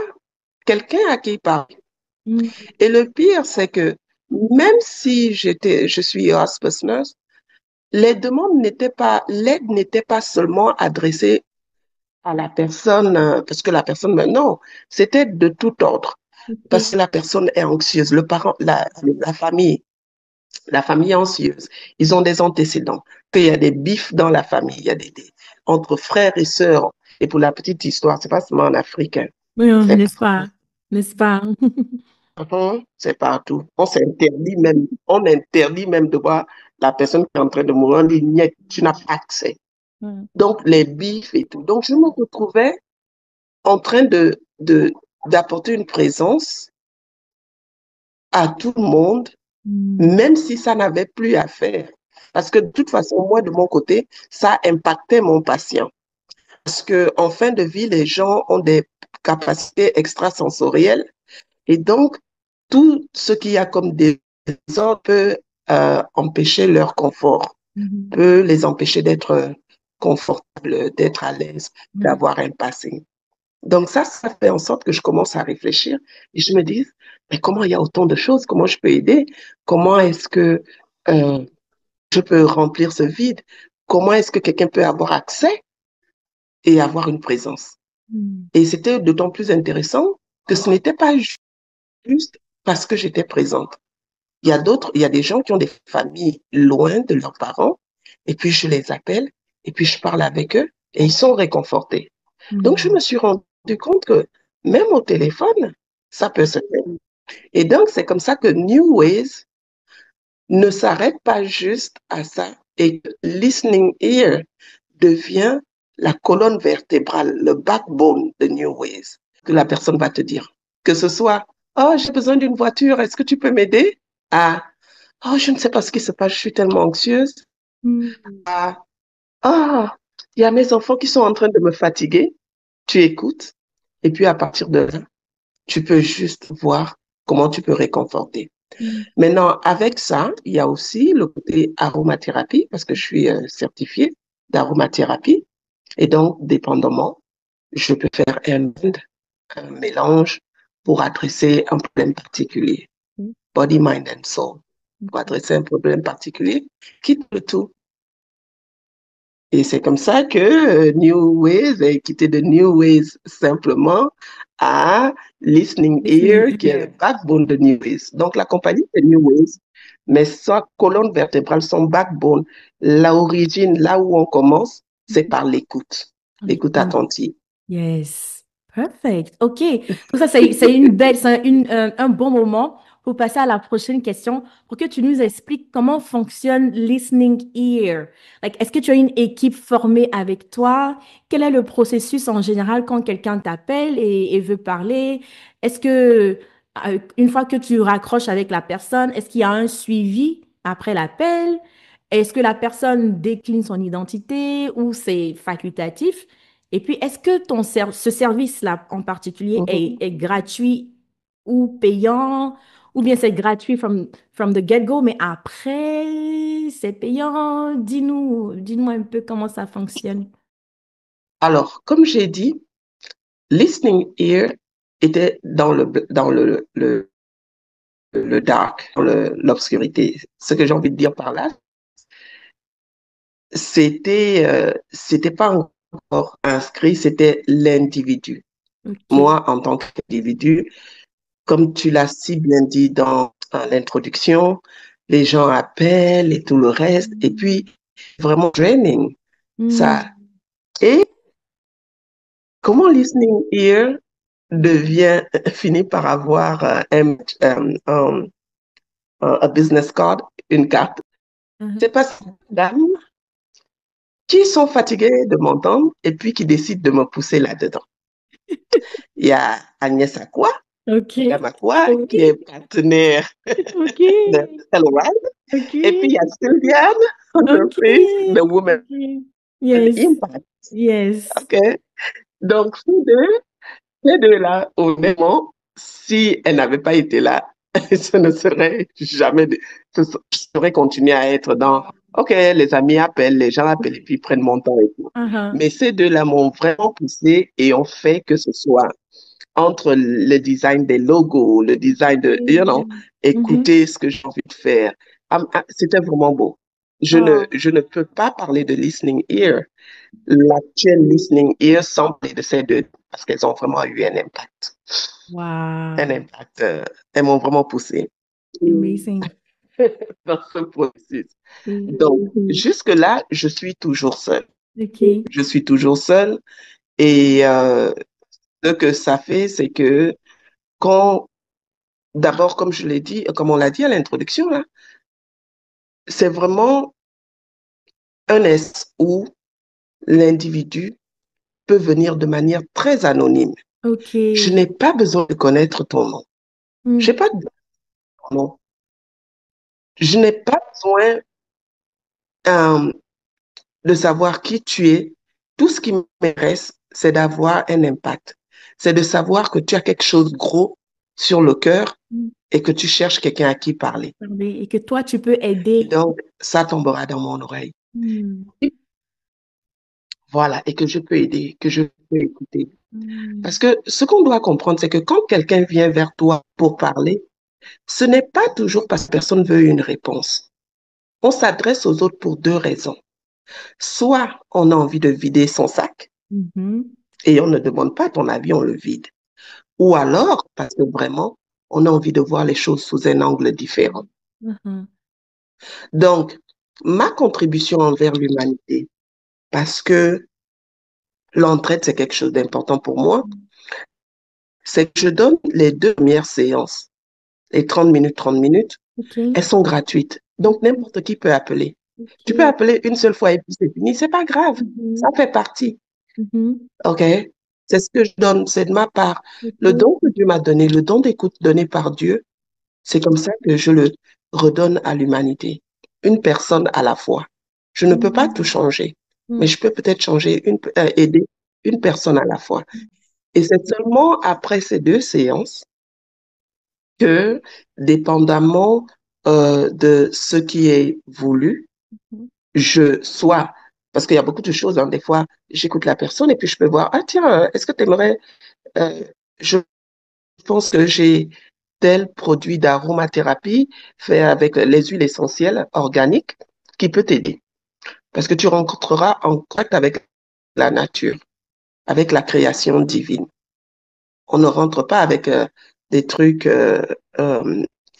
quelqu'un à qui parler. Mhm. Et le pire, c'est que même si je suis hospice nurse, l'aide n'était pas seulement adressée à la personne, parce que la personne, non, c'était de tout ordre. Parce Ok. que la personne est anxieuse, le parent, la famille est anxieuse, ils ont des antécédents, qu'il y a des bifs dans la famille, il y a entre frères et sœurs. Et pour la petite histoire, c'est pas seulement en Afrique, hein, Oui, c'est n'est-ce pas? N'est-ce pas? partout, c'est partout. On interdit même de voir la personne qui est en train de mourir, on dit, niet, tu n'as pas accès. Mhm. Donc, les bifs et tout. Donc, je me retrouvais en train d'apporter une présence à tout le monde Mhm. même si ça n'avait plus à faire. Parce que de toute façon, moi, de mon côté, ça impactait mon patient. Parce que en fin de vie, les gens ont des capacités extrasensorielles et donc, tout ce qu'il y a comme désordre peut empêcher leur confort, Mhm. peut les empêcher d'être confortables, d'être à l'aise, Mhm. d'avoir un passé. Donc ça fait en sorte que je commence à réfléchir et je me dis, mais comment il y a autant de choses, comment je peux aider, comment est-ce que euh, je peux remplir ce vide, comment est-ce que quelqu'un peut avoir accès et avoir une présence. Mhm. Et c'était d'autant plus intéressant que ce n'était pas juste parce que j'étais présente. Il y a des gens qui ont des familles loin de leurs parents et puis je les appelle et puis je parle avec eux et ils sont réconfortés. Donc je Mhm. me suis rendu compte que même au téléphone, ça peut se faire. Et donc c'est comme ça que New Ways ne s'arrête pas juste à ça et Listening Ear devient la colonne vertébrale, le backbone de New Ways, que la personne va te dire. Que ce soit, oh, j'ai besoin d'une voiture, est-ce que tu peux m'aider? Ah, oh, je ne sais pas ce qui se passe, je suis tellement anxieuse. Mhm. Ah, ah, il y a mes enfants qui sont en train de me fatiguer. Tu écoutes, et puis à partir de là, tu peux juste voir comment tu peux réconforter. Mhm. Maintenant, avec ça, il y a aussi le côté aromathérapie, parce que je suis certifiée d'aromathérapie. Et donc, dépendamment, je peux faire un mélange pour adresser un problème particulier. Body, mind and soul. Pour Ok. adresser un problème particulier, quitte le tout. Et c'est comme ça que New Ways a quitté de New Ways simplement à Listening Listening Ear, qui est le ear. backbone de New Ways. Donc la compagnie, c'est New Ways, mais sa colonne vertébrale, son backbone, l'origine, là où on commence, c'est par l'écoute, l'écoute L'écoute. attentive. Yes. Perfect. OK. Donc ça, c'est un bon moment pour passer à la prochaine question, pour que tu nous expliques comment fonctionne Listening Ear. Like, est-ce que tu as une équipe formée avec toi? Quel est le processus en général quand quelqu'un t'appelle et veut parler? Est-ce que une fois que tu raccroches avec la personne, est-ce qu'il y a un suivi après l'appel? Est-ce que la personne décline son identité ou c'est facultatif? Et puis, est-ce que ce service-là en particulier Mhm. est gratuit ou payant? Ou bien c'est gratuit from the get-go, mais après, c'est payant? Dis-nous un peu comment ça fonctionne. Alors, comme j'ai dit, Listening Ear était dans le dark, dans l'obscurité. Ce que j'ai envie de dire par là, c'était pas encore inscrit, c'était l'individu. OK. Moi, en tant qu'individu, comme tu l'as si bien dit dans l'introduction, les gens appellent et tout le reste, et puis vraiment draining, ça. Hmm. Et comment Listening Ear finit par avoir un business card, une carte. Mhm. C'est parce que dames qui sont fatiguées de m'entendre et puis qui décident de me pousser là-dedans. Il y a Agnès Aqua, OK. Madame Aqua, qui est OK. partenaire OK. de Hello. Et puis il y OK. a Sylviane, OK. entreprise de Women OK. Yes. Impact. Yes. OK? Donc, ces deux-là, honnêtement, si elles n'avaient pas été là, ce ne serait jamais, je serais continué à être dans, OK, les amis appellent, les gens appellent et puis ils prennent mon temps et tout. Uh-huh. Mais ces deux-là m'ont vraiment poussé et ont fait que ce soit entre le design des logos, le design de, Mhm. écouter ce que j'ai envie de faire. C'était vraiment beau. Oh, Je ne peux pas parler de listening ear, l'actuel listening ear sans parler de ces deux parce qu'elles ont vraiment eu un impact. Un wow. impact. Elles m'ont vraiment poussé Amazing. dans ce processus. Mm. Donc, jusque-là, je suis toujours seule. OK. Je suis toujours seule et ce que ça fait, c'est que quand, d'abord, comme je l'ai dit, comme on l'a dit à l'introduction, là, c'est vraiment un espace où l'individu peut venir de manière très anonyme. Je OK. n'ai pas besoin de connaître ton nom. Je n'ai Mm. pas de nom. Je n'ai pas besoin euh, de savoir qui tu es. Tout ce qui m'intéresse, c'est d'avoir un impact. C'est de savoir que tu as quelque chose de gros sur le cœur Mm. et que tu cherches quelqu'un à qui parler. Parfait. Et que toi, tu peux Et aider. donc, ça tombera dans mon oreille. Mm. Voilà, et que je peux aider, que je peux écouter. Mm. Parce que ce qu'on doit comprendre, c'est que quand quelqu'un vient vers toi pour parler, ce n'est pas toujours parce que personne veut une réponse. On s'adresse aux autres pour deux raisons. Soit on a envie de vider son sac Mhm. et on ne demande pas ton avis, on le vide. Ou alors parce que vraiment, on a envie de voir les choses sous un angle différent. Uh-huh. Donc, ma contribution envers l'humanité, parce que l'entraide, c'est quelque chose d'important pour moi, c'est que je donne les deux premières séances, les 30 minutes, OK. elles sont gratuites. Donc, n'importe qui peut appeler. Tu peux OK. appeler une seule fois et puis c'est fini. C'est pas grave. Ça Mhm. fait partie. Mhm. OK? C'est ce que je donne. C'est de ma part. Le OK. don que Dieu m'a donné, le don d'écoute donné par Dieu, c'est comme ça que je le redonne à l'humanité. Une personne à la fois. Je ne peux pas tout Mm. changer, mais Mm. je peux peut-être aider une personne à la fois. Et c'est seulement après ces deux séances que, dépendamment de ce qui est voulu, Mhm. je sois, parce qu'il y a beaucoup de choses, hein, des fois, j'écoute la personne et puis je peux voir, ah tiens, est-ce que tu aimerais, je pense que j'ai tel produit d'aromathérapie fait avec les huiles essentielles organiques qui peut t'aider. Parce que tu rencontreras en contact avec la nature, avec la création divine. On ne rentre pas avec des trucs euh,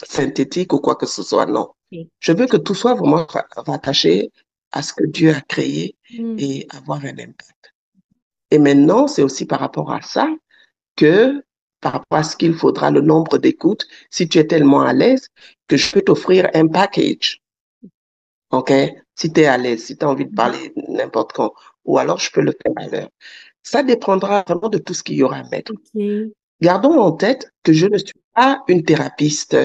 synthétiques ou quoi que ce soit, non. OK. Je veux que tout soit vraiment rattaché à ce que Dieu a créé Mm. et avoir un impact. Et maintenant, c'est aussi par rapport à ça que, par rapport à ce qu'il faudra, le nombre d'écoutes, si tu es tellement à l'aise, que je peux t'offrir un package. OK? Si tu es à l'aise, si tu as envie de parler n'importe quand, ou alors je peux le faire à l'heure. Ça dépendra vraiment de tout ce qu'il y aura à mettre. OK. Gardons en tête que je ne suis pas une thérapeute,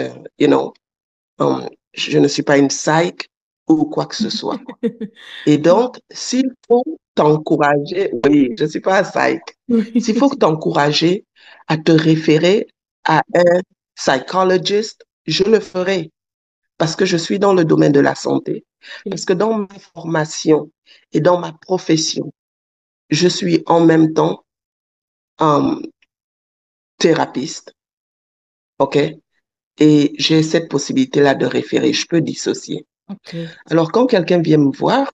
je ne suis pas une psych ou quoi que ce soit. Et donc, s'il faut t'encourager, oui, je ne suis pas un psych, s'il faut Oui. t'encourager à te référer à un psychologist, je le ferai parce que je suis dans le domaine de la santé, parce que dans ma formation et dans ma profession, je suis en même temps un thérapeute, OK? Et j'ai cette possibilité-là de référer, je peux dissocier. Ok. Alors, quand quelqu'un vient me voir,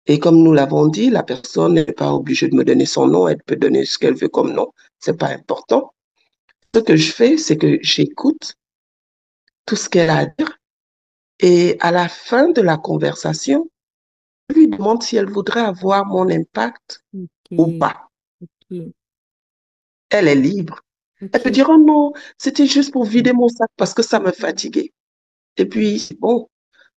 et comme nous l'avons dit, la personne n'est pas obligée de me donner son nom, elle peut donner ce qu'elle veut comme nom, c'est pas important. Ce que je fais, c'est que j'écoute tout ce qu'elle a à dire et à la fin de la conversation, je lui demande si elle voudrait avoir mon impact ou Ok. pas. Ok. Elle est libre. Elle peut Ok. dire, oh non, c'était juste pour vider mon sac parce que ça me fatiguait. Et puis, c'est bon.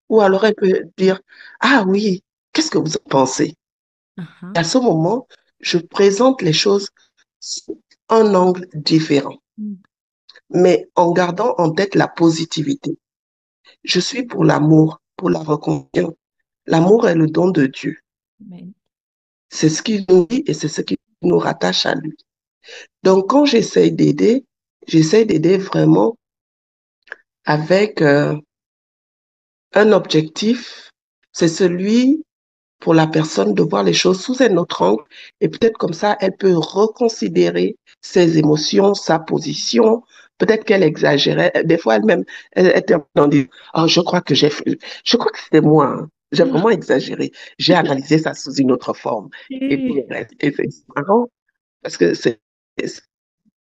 Ou alors elle peut dire, ah oui, qu'est-ce que vous en pensez? Uh-huh. À ce moment, je présente les choses sous un angle différent, Mm. mais en gardant en tête la positivité. Je suis pour l'amour, pour la reconnaissance. L'amour est le don de Dieu. Amen. C'est ce qui nous lie et c'est ce qui nous rattache à lui. Donc, quand j'essaie d'aider vraiment avec un objectif, c'est celui pour la personne de voir les choses sous un autre angle et peut-être comme ça, elle peut reconsidérer ses émotions, sa position. Peut-être qu'elle exagérait. Des fois, elle-même, elle était en disant, oh, je crois que c'était moi. Hein. J'ai vraiment exagéré. J'ai analysé ça sous une autre forme. Et puis, Ok. et c'est marrant parce que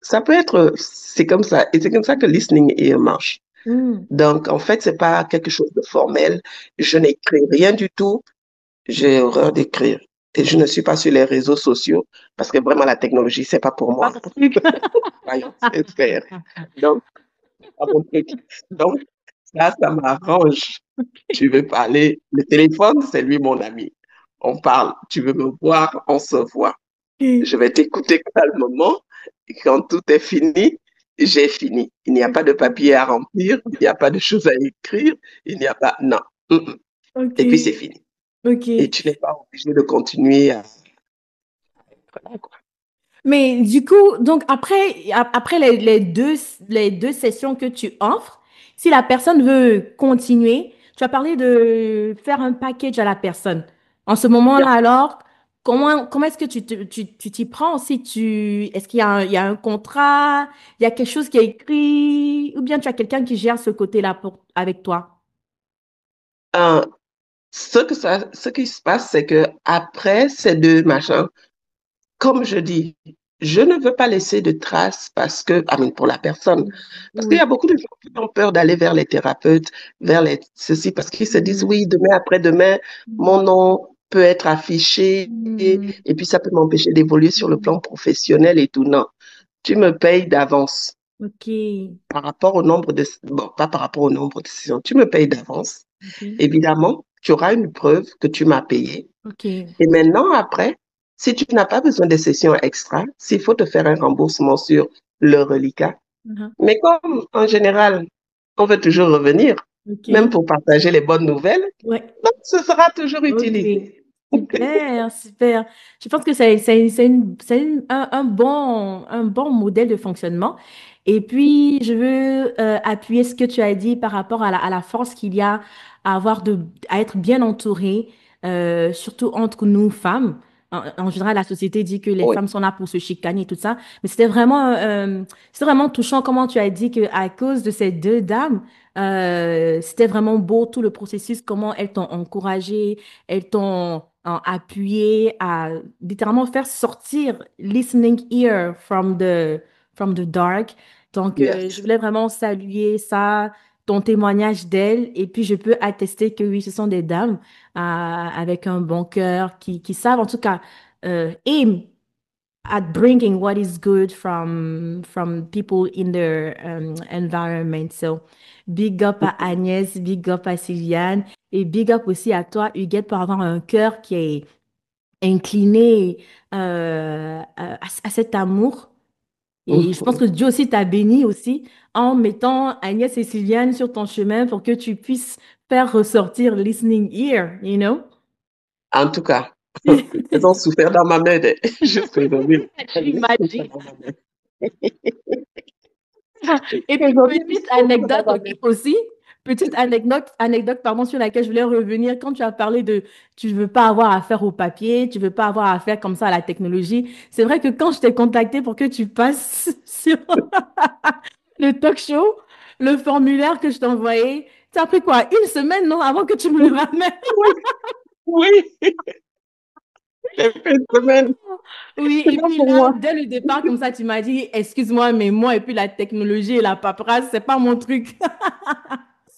ça peut être, c'est comme ça. Et c'est comme ça que listening ear marche. Mm. Donc, en fait, c'est pas quelque chose de formel. Je n'écris rien du tout. J'ai horreur d'écrire. Et je ne suis pas sur les réseaux sociaux parce que vraiment la technologie, c'est pas pour Pas moi. ton truc. Voyons, sincère. Donc, c'est pas mon truc. Donc, ça m'arrange. Tu veux parler, le téléphone, c'est lui mon ami. On parle. Tu veux me voir, on se voit. Je vais t'écouter calmement. Et quand tout est fini, j'ai fini. Il n'y a pas de papier à remplir, il n'y a pas de choses à écrire, il n'y a pas. Non. Mm-mm. Ok. Et puis c'est fini. Ok. Et tu n'es pas obligé de continuer à. Voilà, quoi. Mais du coup, donc après les deux sessions que tu offres, si la personne veut continuer, tu as parlé de faire un package à la personne. En ce Yeah. moment-là, alors, comment est-ce que tu t'y prends? Est-ce qu'il y a il y a un contrat, il y a quelque chose qui est écrit, ou bien tu as quelqu'un qui gère ce côté-là avec toi? Euh, ce qui se passe, c'est que après ces deux machins, comme je dis, je ne veux pas laisser de traces parce que, pour la personne, parce qu'il y a Oui. beaucoup de gens qui ont peur d'aller vers les thérapeutes, vers les ceci, parce qu'ils se disent, Mm. oui, demain après-demain, mon nom peut être affiché Mm. et puis ça peut m'empêcher d'évoluer sur le plan professionnel et tout. Non, tu me payes d'avance Ok. par rapport au nombre de, bon, pas par rapport au nombre de sessions, tu me payes d'avance. Ok. Évidemment, tu auras une preuve que tu m'as payé. Ok. Et maintenant, après, si tu n'as pas besoin de sessions extra, s'il faut te faire un remboursement sur le reliquat, Mhm. mais comme en général, on veut toujours revenir, même Ok. pour partager les bonnes nouvelles, Ouais. donc ce sera toujours Ok, utilisé. super, super. Je pense que un bon modèle de fonctionnement. Et puis, je veux appuyer ce que tu as dit par rapport à la force qu'il y a à être bien entouré, surtout entre nous femmes. En général, la société dit que les Oui, femmes sont là pour se chicaner et tout ça. Mais c'était vraiment touchant comment tu as dit qu'à cause de ces deux dames, c'était vraiment beau tout le processus, comment elles t'ont encouragé, elles t'ont appuyé à littéralement faire sortir listening ear from the dark. Donc, je yes. voulais vraiment saluer ça, ton témoignage d'elle. Et puis, je peux attester que oui, ce sont des dames avec un bon cœur qui savent en tout cas aim at bringing what is good from people in their environment. So, big up à Agnès, big up à Sylviane et big up aussi à toi, Huguette, pour avoir un cœur qui est incliné à cet amour Et je pense que Dieu aussi t'a béni aussi en mettant Agnès et Sylviane sur ton chemin pour que tu puisses faire ressortir Listening Ear, you know? En tout cas, elles ont souffert dans ma main jusqu'à aujourd'hui. Elles ont souffert J'imagine. dans ma main. Et puis, Aujourd'hui, elles petite souffrent dans anecdote ma main. aussi, anecdote, pardon, sur laquelle je voulais revenir. Quand tu as parlé de tu ne veux pas avoir affaire au papier, tu ne veux pas avoir affaire comme ça à la technologie, c'est vrai que quand je t'ai contacté pour que tu passes sur le talk show, le formulaire que je t'ai envoyé, ça a pris quoi? Une semaine, non, avant que tu me le ramènes? Oui, oui, j'ai fait une semaine. Oui, C'est et bon puis pour là, moi. dès le départ, comme ça, tu m'as dit, excuse-moi, mais moi, et puis la technologie et la paperasse, c'est pas mon truc.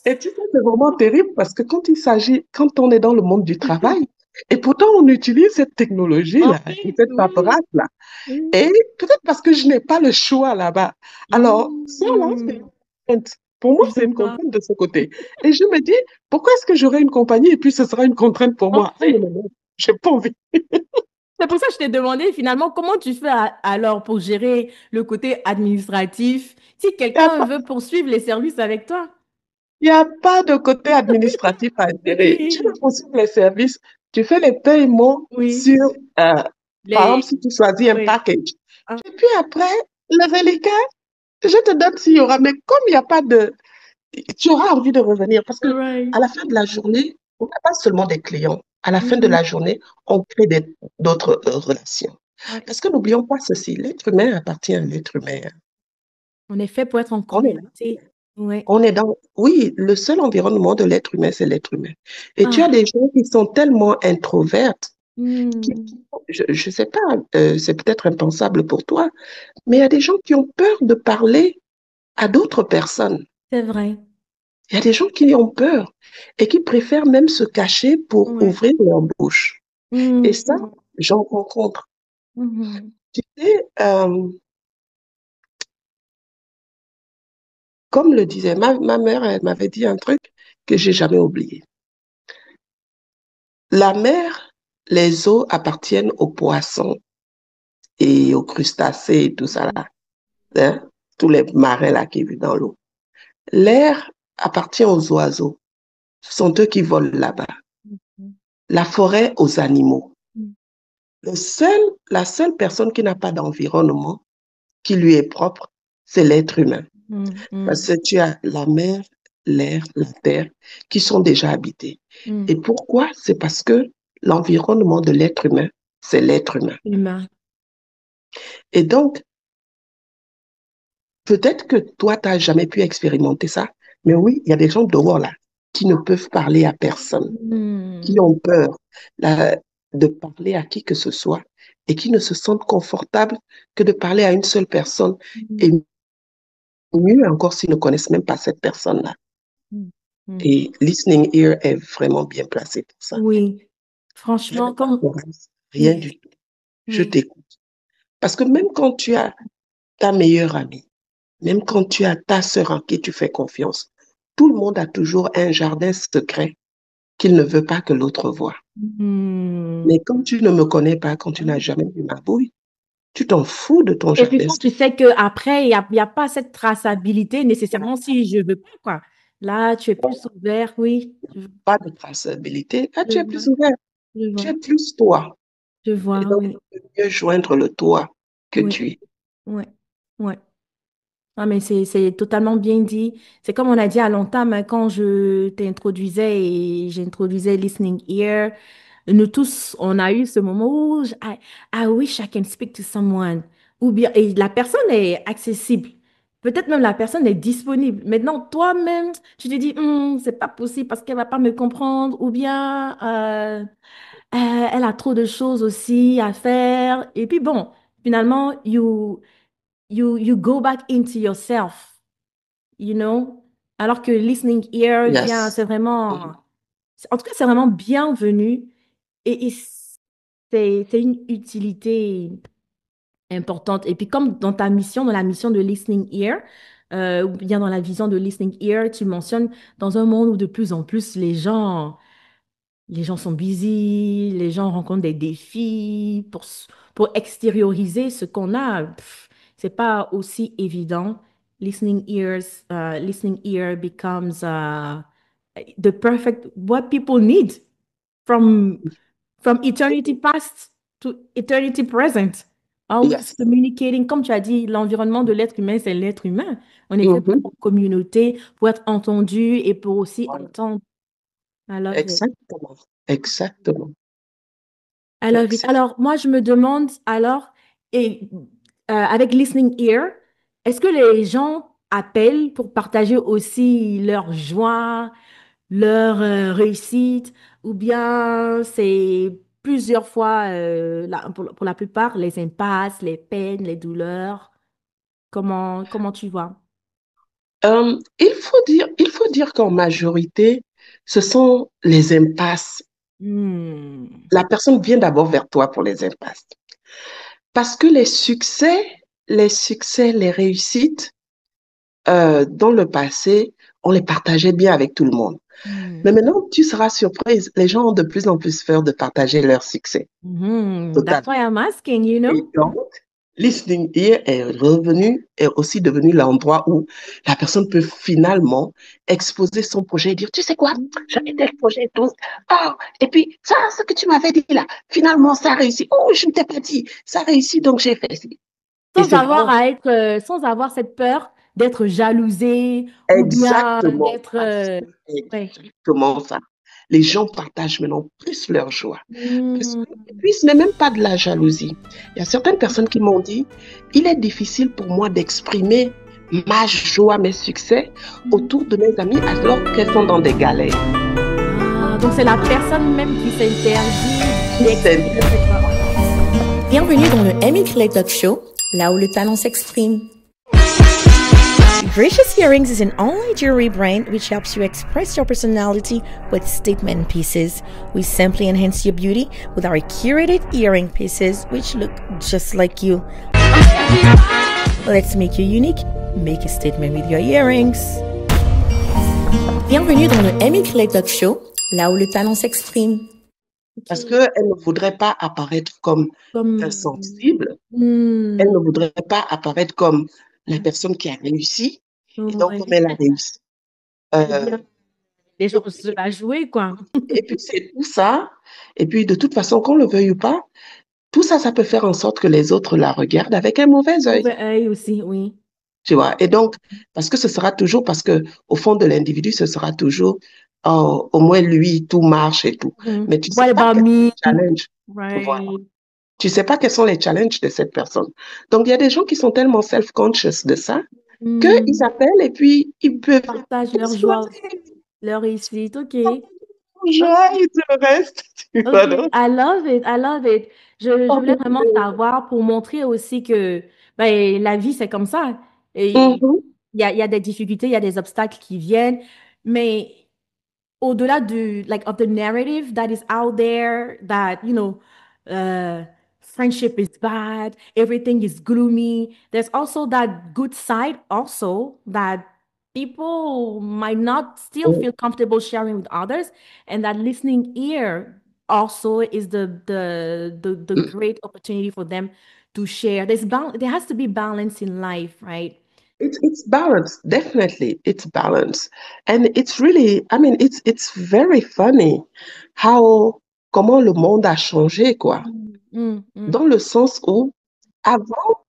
Et tu sais, c'est vraiment terrible parce que quand on est dans le monde du travail, et pourtant on utilise cette En technologie-là, et fait, cette oui. paperasse-là. Oui. Et peut-être parce que je n'ai pas le choix là-bas. Alors, ça là, c'est une Hmm, contrainte. Pour moi, je c'est une vois. contrainte de ce côté. Et je me dis, pourquoi est-ce que j'aurai une compagnie et puis ce sera une contrainte pour En moi? Ah, non, fait, non, non, j'ai pas envie. c'est pour ça que je t'ai demandé finalement comment tu fais alors pour gérer le côté administratif si Il n'y a quelqu'un pas, veut poursuivre les services avec toi. y a pas de côté administratif à gérer. Tu Oui, as reçu les services, tu fais les paiements oui, sur, euh, par exemple, les, si tu choisis un oui. package. Ah, Et puis après, le reliquat, je te donne s'il y aura. Mais comme il n'y a pas de, tu auras envie de revenir parce que right. à la fin de la journée, on n'a pas seulement des clients. À la fin de Mhm. la journée, on crée d'autres relations. Ouais. Parce que n'oublions pas ceci, l'être humain appartient à l'être humain. On est fait pour être en On est, communauté. Oui. on est dans, oui, le seul environnement de l'être humain, c'est l'être humain. Et tu as des Ah. gens qui sont tellement introvertes, qui- Hmm. je ne sais pas, c'est peut-être impensable pour toi, mais il y a des gens qui ont peur de parler à d'autres personnes. C'est vrai. Il y a des gens qui ont peur et qui préfèrent même se cacher pour Ouais. ouvrir leur bouche. Et ça, Hmm. j'en rencontre. Mhm. Tu sais, comme le disait ma mère, elle m'avait dit un truc que j'ai jamais oublié. La mer, les eaux appartiennent aux poissons et aux crustacés et tout ça là, hein, tous les marins là qui vivent dans l'eau. L'air appartient aux oiseaux. Ce sont eux qui volent là-bas. La forêt aux animaux. La seule personne qui n'a pas d'environnement qui lui est propre, c'est l'être humain. Hmm. Hmm. Parce que tu as la mer, l'air, la terre qui sont déjà habités. Hmm. Et pourquoi? C'est parce que l'environnement de l'être humain, c'est l'être humain. Humain. Et donc, peut-être que toi, tu n'as jamais pu expérimenter ça, mais oui, il y a des gens dehors là qui ne peuvent parler à personne, qui Hmm. ont peur là, de parler à qui que ce soit et qui ne se sentent confortables que de parler à une seule personne. Hmm. Et mieux encore s'ils ne connaissent même pas cette personne-là. Hmm. Hmm. Et Listening Ear est vraiment bien placé pour ça. Oui. Je ne Franchement, comme... t'encourage rien Oui, du tout. Je oui. t'écoute. Parce que même quand tu as ta meilleure amie, même quand tu as ta sœur en qui tu fais confiance, tout le monde a toujours un jardin secret qu'il ne veut pas que l'autre voie. Hmm. Mais quand tu ne me connais pas, quand tu n'as jamais vu ma bouille, tu t'en fous de ton Et puis jardin quand tu secret. sais qu'après, il y a pas cette traçabilité nécessairement si je veux pas, quoi. Là, tu es plus ouvert, oui. Pas de traçabilité. Ah, Je tu es vois, plus ouvert. je Tu vois, es plus toi. je Et vois, donc, oui, tu peux mieux joindre le toi que oui, tu es. oui, oui. Ah, mais c'est totalement bien dit. C'est comme on a dit à l'entame hein, quand je t'introduisais et j'introduisais Listening Ear. Nous tous, on a eu ce moment où I wish I can speak to someone. Ou bien, et la personne est accessible. Peut-être même la personne est disponible. Maintenant, toi-même, tu te dis, c'est pas possible parce qu'elle va pas me comprendre. Ou bien, elle a trop de choses aussi à faire. Et puis bon, finalement, you go back into yourself, you know? Alors que listening ear vient, Yes. c'est vraiment, en tout cas, c'est vraiment bienvenu et c'est une utilité importante. Et puis, comme dans ta mission, dans la mission de listening ear, ou bien dans la vision de listening ear, tu mentionnes dans un monde où de plus en plus les gens sont busy, les gens rencontrent des défis pour extérioriser ce qu'on a. c'est pas aussi évident. Listening ear becomes the perfect what people need from from eternity past to eternity present. Always Yes. communicating, comme tu as dit, l'environnement de l'être humain, c'est l'être humain. On est fait pour Mhm. communauté, pour être entendu et pour aussi Voilà. entendre. I love it. Exactement. Exactement. I love it. Exact. Alors, moi, je me demande, alors, et, avec Listening Ear, est-ce que les gens appellent pour partager aussi leur joie, leur réussite, ou bien c'est plusieurs fois, pour la plupart, les impasses, les peines, les douleurs? Comment tu vois? Il faut dire qu'en majorité, ce sont les impasses. Hmm. La personne vient d'abord vers toi pour les impasses. Parce que les succès, les réussites, dans le passé, on les partageait bien avec tout le monde. Hmm. Mais maintenant, tu seras surprise, les gens ont de plus en plus peur de partager leur succès. Mhm. That's Total. why I'm asking, you Et know? donc, listening ear est aussi devenu l'endroit où la personne peut finalement exposer son projet et dire, tu sais quoi, j'avais tel projet et tout. Oh, et puis, ça, ce que tu m'avais dit là, finalement, ça a réussi. Oh, je ne t'ai pas dit, ça a réussi, donc j'ai fait ci. Et Sans c'est avoir vraiment à être, sans avoir cette peur d'être jalousé ou bien exactement d'être, ça. C'est ouais. exactement ça. Les gens partagent maintenant plus leur joie. Parce Hmm. que, et puis, ce n'est même pas de la jalousie. Il y a certaines personnes qui m'ont dit, il est difficile pour moi d'exprimer ma joie, mes succès autour de mes amis alors qu'elles sont dans des galères. Ah, donc c'est la personne même qui s'interdit C'est d'exprimer cette joie. Bienvenue dans le MY Talk Show, là où le talent s'exprime. Gracious Earrings is an online jewelry brand which helps you express your personality with statement pieces. We simply enhance your beauty with our curated earring pieces which look just like you. Let's make you unique. Make a statement with your earrings. Bienvenue dans le MY Talk Show, là où le talent s'exprime. parce Ok. qu'elles ne voudraient pas apparaître comme Comme, insensibles, elles hmm, ne voudraient pas apparaître comme la personne qui a réussi, et donc comme ouais. elle a réussi. Ou Euh, bien les gens se la jouer, quoi. et puis c'est tout ça, et puis de toute façon, qu'on le veuille ou pas, tout ça, ça peut faire en sorte que les autres la regardent avec un mauvais œil, Mauvais œil aussi, oui. tu vois. Et donc, parce que au fond de l'individu, ce sera toujours, oh, au moins lui, tout marche et tout. Mhm. Mais tu sais What pas about quels sont les me? challenges. Voilà. Right. Tu sais pas quels sont les challenges de cette personne. Donc, il y a des gens qui sont tellement self-conscious de ça qu'ils Hmm. appellent et puis ils peuvent Partagent leur joie, exploser leur réussite. OK. leur OK. joie et tout le reste. Tu OK. vois, donc, I love it. I love it. Je voulais vraiment savoir pour montrer aussi que ben, la vie, c'est comme ça. Et mhm. il y a des difficultés, il y a des obstacles qui viennent. Mais au-delà du like of the narrative that is out there that uh friendship is bad, everything is gloomy, there's also that good side also that people might not still feel comfortable sharing with others, and that listening ear also is the great opportunity for them to share. There has to be balance in life, right? It's balanced, definitely. It's balanced. And it's really, I mean, it's very funny how, comment le monde a changé, quoi. Mm, mm, mm. Dans le sens où, avant,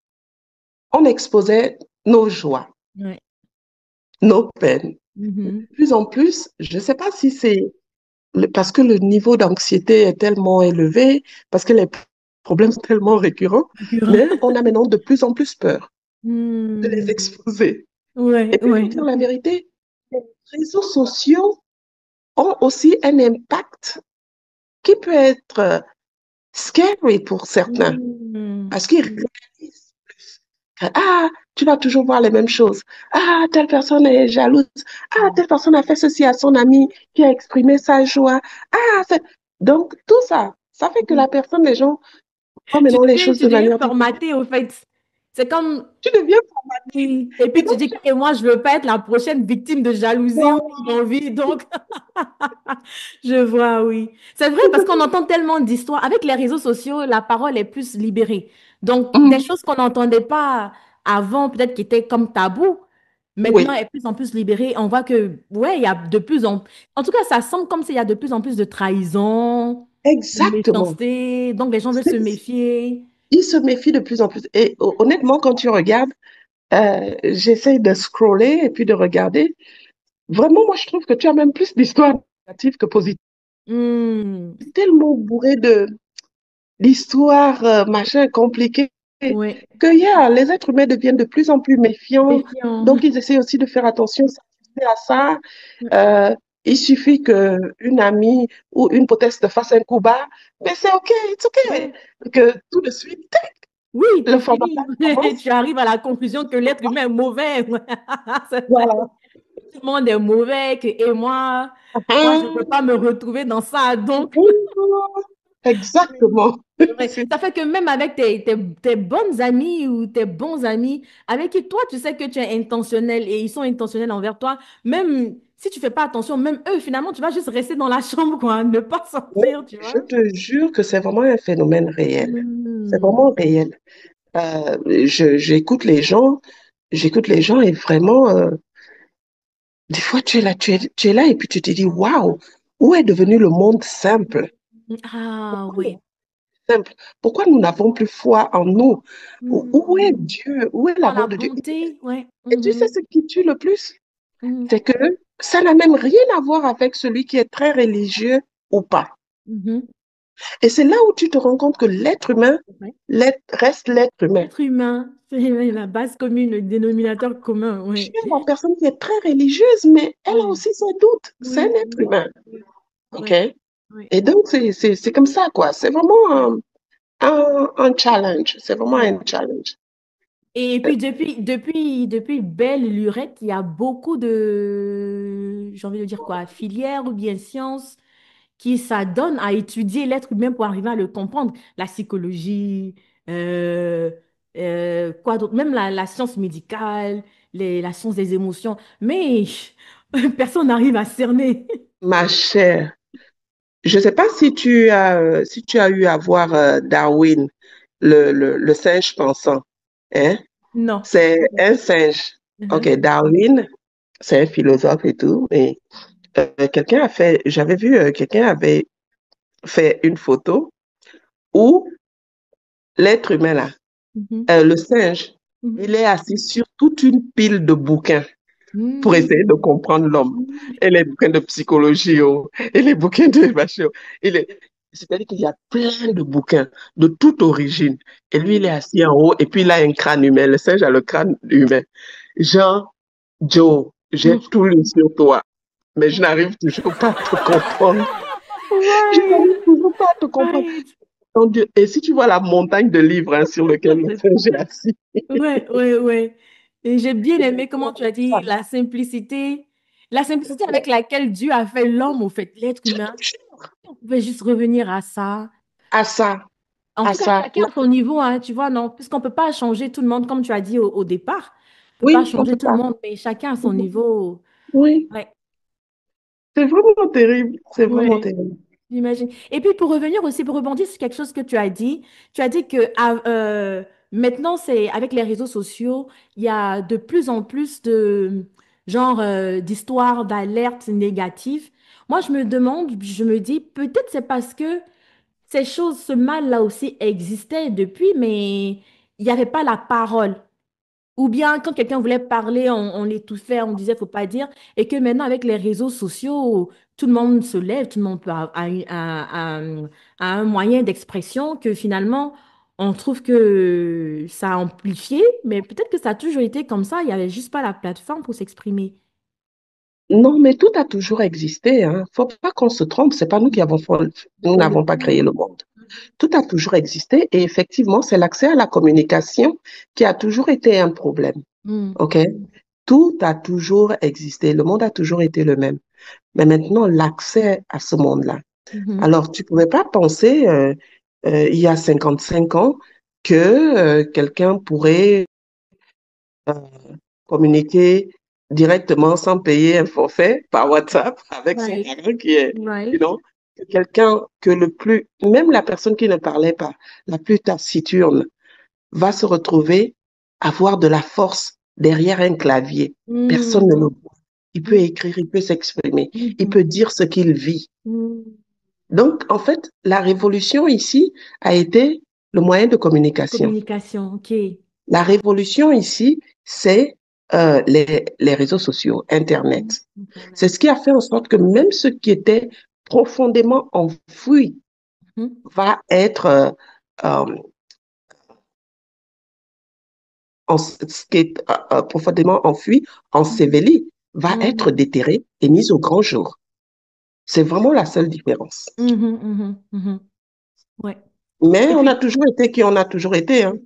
on exposait nos joies, Ouais. nos peines. Mhm. De plus en plus, je ne sais pas si c'est parce que le niveau d'anxiété est tellement élevé, parce que les problèmes sont tellement récurrents, mais on a maintenant de plus en plus peur de les Hmm. exposer. Ouais, Et puis, pour ouais. dire la vérité, les réseaux sociaux ont aussi un impact qui peut être scary pour certains, Hmm. parce qu'ils réalisent que, ah, tu vas toujours voir les mêmes choses. Ah, telle personne est jalouse. Ah, telle personne a fait ceci à son ami qui a exprimé sa joie. Ah, donc, tout ça, ça fait que la personne, les gens voient maintenant les choses Tu de deviens manière différente. formaté, au fait. C'est comme, Tu deviens oui. Et et puis tu donc, dis que moi, je veux pas être la prochaine victime de jalousie ou voilà, d'envie. Donc, je vois, oui. C'est vrai parce qu'on entend tellement d'histoires. Avec les réseaux sociaux, la parole est plus libérée. Donc, des mhm, choses qu'on n'entendait pas avant, peut-être qui était comme tabou, maintenant Oui, est de plus en plus libérée. On voit que, ouais, il y a de plus en... En tout cas, ça semble comme s'il y a de plus en plus de trahison, de exactement. méchanceté. Donc, les gens veulent se méfier. Ils se méfient de plus en plus. Et honnêtement, quand tu regardes, j'essaie de scroller et puis de regarder. Vraiment, moi, je trouve que tu as même plus d'histoires négatives que positives. Hmm, Tellement bourré d'histoires, machin, compliquées, ouais, que les êtres humains deviennent de plus en plus méfiants. méfiant. Donc, ils essaient aussi de faire attention à ça. Euh, il suffit qu'une amie ou une potesse te fasse un coup bas, mais c'est OK, it's OK. Ouais. Que tout de suite, Oui, le puis formatage fini. commence. Tu arrives à la conclusion que l'être humain est mauvais. C'est vrai. Voilà. Tout le monde est mauvais. Et moi, je ne peux pas me retrouver dans ça. Donc, Exactement. c'est vrai. Ça fait que même avec tes bonnes amies ou tes bons amis, avec qui toi, tu sais que tu es intentionnel et ils sont intentionnels envers toi, même si tu fais pas attention, même eux, finalement, tu vas juste rester dans la chambre, quoi, ne pas Oui, sortir, tu je vois. te jure que c'est vraiment un phénomène réel. C'est Hmm. vraiment réel. J'écoute les gens et vraiment, des fois, tu es là et puis tu te dis, waouh, où est devenu le monde simple? Ah, Pourquoi le oui. monde est simple? Pourquoi nous n'avons plus foi en nous? Où est Hmm. Dieu? Où est Dans la l'amour de Dieu? bonté, ouais. Et tu sais Mhm. ce qui tue le plus? Mhm. C'est que ça n'a même rien à voir avec celui qui est très religieux ou pas. Mhm. Et c'est là où tu te rends compte que l'être humain Ouais. reste l'être humain. Être humain, c'est la base commune, le dénominateur commun, Tu oui. as la personne qui est très religieuse, mais elle a Ouais. aussi ses doutes. C'est un Oui, être humain. OK? oui, oui, Et donc, c'est comme ça, quoi. C'est vraiment oui. un challenge. C'est vraiment Ouais. un challenge. Et puis depuis Belle Lurette, il y a beaucoup de, j'ai envie de dire quoi, filières ou bien sciences qui s'adonnent à étudier l'être humain pour arriver à le comprendre. La psychologie, euh, quoi d'autre, même la science médicale, la science des émotions. Mais personne n'arrive à cerner. Ma chère, je ne sais pas si tu as eu à voir Darwin, le singe pensant. Hein? Non. C'est un singe. OK, Mhm. Darwin, c'est un philosophe et tout, mais j'avais vu, quelqu'un avait fait une photo où l'être humain, là, Mhm. le singe, Mhm. il est assis sur toute une pile de bouquins pour essayer de comprendre l'homme. Mhm. Et les bouquins de psychologie, oh, et les bouquins de machin. Oh, c'est-à-dire qu'il y a plein de bouquins de toute origine. Et lui, il est assis en haut, et puis il a un crâne humain. Le singe a le crâne humain. Jean, Joe, j'ai Mhm. tout lu sur toi, mais je n'arrive toujours pas à te comprendre. Je Ouais. n'arrive toujours pas à te comprendre. Ouais. Mon Dieu. Et si tu vois la montagne de livres hein, sur lequel le singe est assis, Ouais, ouais, ouais. Et j'ai bien aimé comment tu as dit ça, la simplicité avec laquelle Dieu a fait l'homme, au fait, l'être humain. On pouvait juste revenir à ça. à ça, En à tout cas, ça. chacun à son niveau, hein, tu vois, non, puisqu'on ne peut pas changer tout le monde, comme tu as dit au départ. On ne peut pas Oui, on changer peut tout le pas. monde, mais chacun à son niveau. Oui, Ouais, c'est vraiment terrible. C'est vraiment ouais. terrible. J'imagine. Et puis pour revenir aussi, pour rebondir sur quelque chose que tu as dit que maintenant, c'est avec les réseaux sociaux, il y a de plus en plus de d'histoires, d'alertes négatives. Moi, je me demande, je me dis, peut-être c'est parce que ces choses, ce mal-là aussi existait depuis, mais il n'y avait pas la parole. Ou bien quand quelqu'un voulait parler, on l'étouffait, on disait faut pas dire. Et que maintenant, avec les réseaux sociaux, tout le monde se lève, tout le monde peut a un moyen d'expression que finalement, on trouve que ça a amplifié, mais peut-être que ça a toujours été comme ça, il n'y avait juste pas la plateforme pour s'exprimer. Non, mais tout a toujours existé, hein. Faut pas qu'on se trompe. C'est pas nous qui nous Et le n'avons pas créé le monde. Tout a toujours existé et effectivement, c'est l'accès à la communication qui a toujours été un problème. Mm. OK? Tout a toujours existé. Le monde a toujours été le même. Mais maintenant, l'accès à ce monde-là. Mhm. Alors, tu pouvais pas penser, il y a 55 ans, que quelqu'un pourrait communiquer directement sans payer un forfait par WhatsApp avec son Right, parent qui est, you right. know, que quelqu'un que même la personne qui ne parlait pas, la plus taciturne, va se retrouver avoir de la force derrière un clavier. Personne ne le voit. Il peut écrire, il peut s'exprimer, il peut dire ce qu'il vit. Donc, en fait, la révolution ici a été le moyen de communication. Communication, ok. La révolution ici, c'est les réseaux sociaux, Internet. C'est ce qui a fait en sorte que même ce qui était profondément enfoui va être ce qui est profondément enfui, enseveli, va être déterré et mis au grand jour. C'est vraiment la seule différence. Ouais. Mais Et on a puis, toujours été qui on a toujours été. Hein.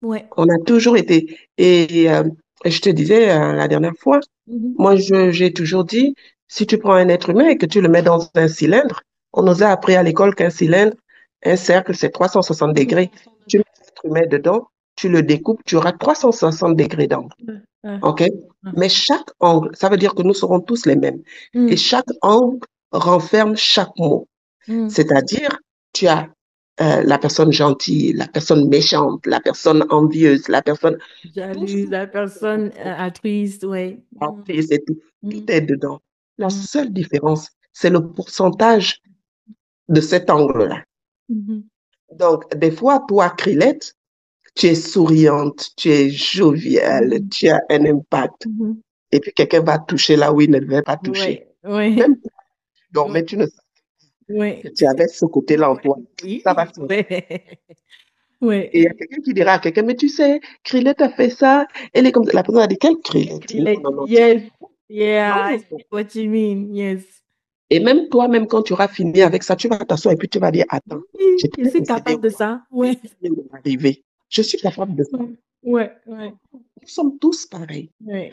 ouais. On a toujours été. Et je te disais la dernière fois, moi, j'ai toujours dit, si tu prends un être humain et que tu le mets dans un cylindre, on nous a appris à l'école qu'un cylindre, un cercle, c'est 360 degrés. Tu mets l'être humain dedans, tu le découpes, tu auras 360 degrés d'angle. OK? Mais chaque angle, ça veut dire que nous serons tous les mêmes. Et chaque angle renferme chaque mot. C'est-à-dire, tu as la personne gentille, la personne méchante, la personne envieuse, la personne... Jalouse, la personne altruiste, ouais. C'est tout. Tout est dedans. La seule différence, c'est le pourcentage de cet angle-là. Donc, des fois, toi, Krilette, tu es souriante, tu es joviale, tu as un impact. Et puis, quelqu'un va toucher là où il ne devait pas toucher. Même toi, tu dormais, tu ne savais que tu avais ce côté-là en toi. Ça va se Et il y a quelqu'un qui dira à quelqu'un, mais tu sais, Krilette a fait ça, elle est comme ça. La personne a dit, quelle Krilette? Non, non, non. Yes, yeah, I Non. see what you mean, yes. Et même toi, même quand tu auras fini avec ça, tu vas t'asseoir et puis tu vas dire, attends, Oui, je j'étais suis décédée. capable de ça, ouais. Arrivé. Je suis capable de ça. Ouais. Nous sommes tous pareils. Ouais.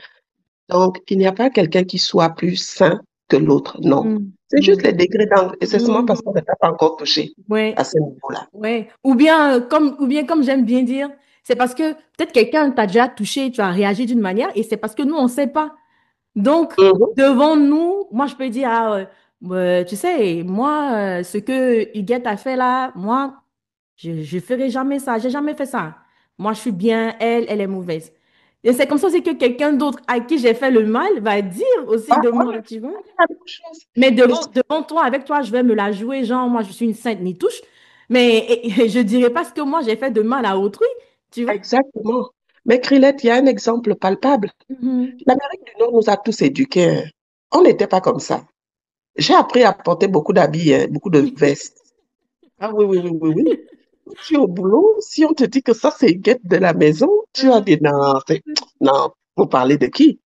Donc, il n'y a pas quelqu'un qui soit plus sain que l'autre. Non. C'est juste les degrés d'angle. Et c'est seulement parce qu'on ne t'a pas encore touché Ouais. à ce niveau-là. Ouais. Ou bien, comme j'aime bien dire, c'est parce que peut-être quelqu'un t'a déjà touché, tu as réagi d'une manière, et c'est parce que nous, on ne sait pas. Donc, devant nous, moi, je peux dire, tu sais, moi, ce que Huguette a fait là, moi, je ne ferai jamais ça. J'ai jamais fait ça. Moi, je suis bien, elle est mauvaise. Et c'est comme ça aussi que quelqu'un d'autre à qui j'ai fait le mal va dire aussi de moi, tu vois. Mais devant toi, avec toi, je vais me la jouer, genre, moi, je suis une sainte ni touche. Mais et je dirais pas ce que moi, j'ai fait de mal à autrui, tu vois. Exactement. Mais Krilette, il y a un exemple palpable. L'Amérique du Nord nous a tous éduqués. Hein. On n'était pas comme ça. J'ai appris à porter beaucoup d'habits, hein, beaucoup de vestes. Ah oui, oui, oui, oui, oui. Tu es au boulot, si on te dit que ça, c'est guette de la maison, tu vas dire non, non, vous parlez de qui?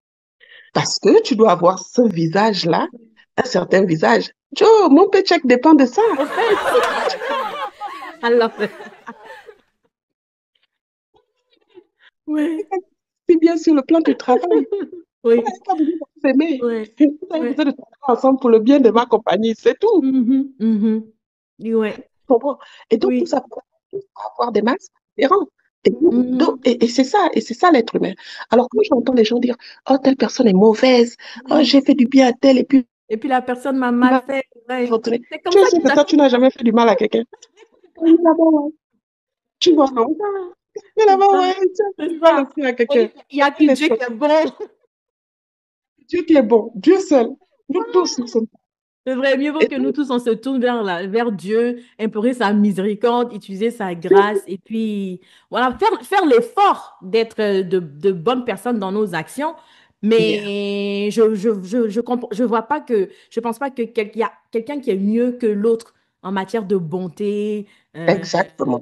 Parce que tu dois avoir ce visage-là, un certain visage. Joe, mon paycheck dépend de ça. I love it. Oui. C'est bien sur le plan du travail. Vous Oui. n'avez pas besoin de s'aimer. Oui. Vous avez besoin de travailler ensemble pour le bien de ma compagnie, c'est tout. Ouais. Et donc, tout Oui. ça peut avoir des masques différents. Et c'est ça l'être humain. Alors, quand j'entends les gens dire, oh, telle personne est mauvaise, oh, j'ai fait du bien à telle, et puis, Et puis la personne m'a mal fait. Ouais. C'est comme tu es ça sûr qu'il que toi, tu n'as jamais fait du mal à quelqu'un? Oui, là-bas, ouais. Tu vois, non? Mais là-bas, ouais, tu vas le faire à quelqu'un. Il y a que Dieu qui est bon. Dieu qui est bon, Dieu seul. Nous tous, nous sommes. C'est vrai, mieux vaut Et que nous tous, on se tourne vers Dieu, implorer sa miséricorde, utiliser sa grâce, et puis, voilà, faire l'effort d'être de bonnes personnes dans nos actions. yeah, Mais je vois pas que, je pense pas que y a quelqu'un qui est mieux que l'autre en matière de bonté, euh, exactement.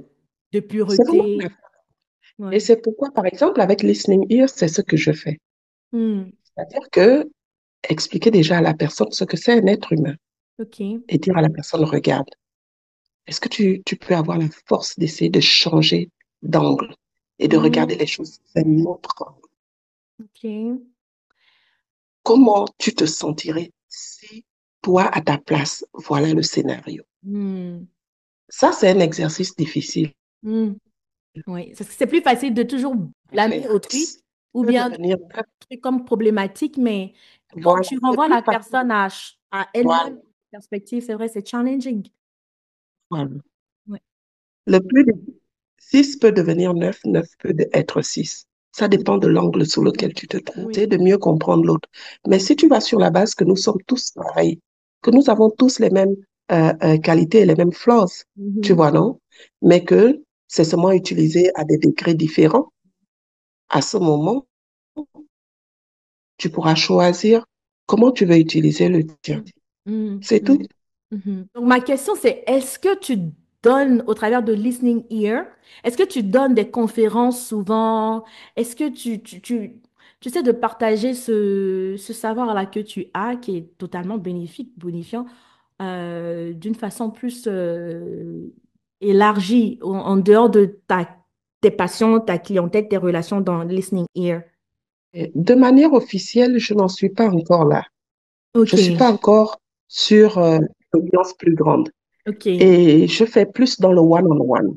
de C'est vraiment pureté. la- Et Ouais. c'est pourquoi, par exemple, avec Listening Ear, c'est ce que je fais. C'est-à-dire que expliquer déjà à la personne ce que c'est un être humain OK. et dire à la personne, regarde, est-ce que tu peux avoir la force d'essayer de changer d'angle et de regarder les choses d'un autre angle? OK. Comment tu te sentirais si toi, à ta place, voilà le scénario? Hmm. Ça, c'est un exercice difficile Hmm. Oui, c'est plus facile de toujours à blâmer faire. autrui ou Peut bien devenir, truc comme problématique, mais quand voilà, tu c'est renvoies plus la facile. personne à Voilà, elle-même, perspective, c'est vrai, c'est challenging. voilà. Ouais. Le plus de 6 peut devenir 9, 9 peut être 6. Ça dépend de l'angle sur lequel tu te trouves, Oui. c'est de mieux comprendre l'autre. Mais si tu vas sur la base que nous sommes tous pareils, que nous avons tous les mêmes qualités et les mêmes flaws, tu Mhm. vois, non? Mais que c'est seulement utilisé à des degrés différents, à ce moment, tu pourras choisir comment tu veux utiliser le tien. Mhm. C'est tout. Mhm. Mhm. Donc, ma question, c'est est-ce que tu donnes, au travers de Listening Ear, est-ce que tu donnes des conférences souvent? Est-ce que tu essaies de partager ce savoir-là que tu as, qui est totalement bénéfique, bonifiant, d'une façon plus élargie, en dehors de tes passions, ta clientèle, tes relations dans Listening Ear? Et de manière officielle, je n'en suis pas encore là. Je Ok, ne suis pas encore sur une audience plus grande. ok, Et je fais plus dans le one-on-one.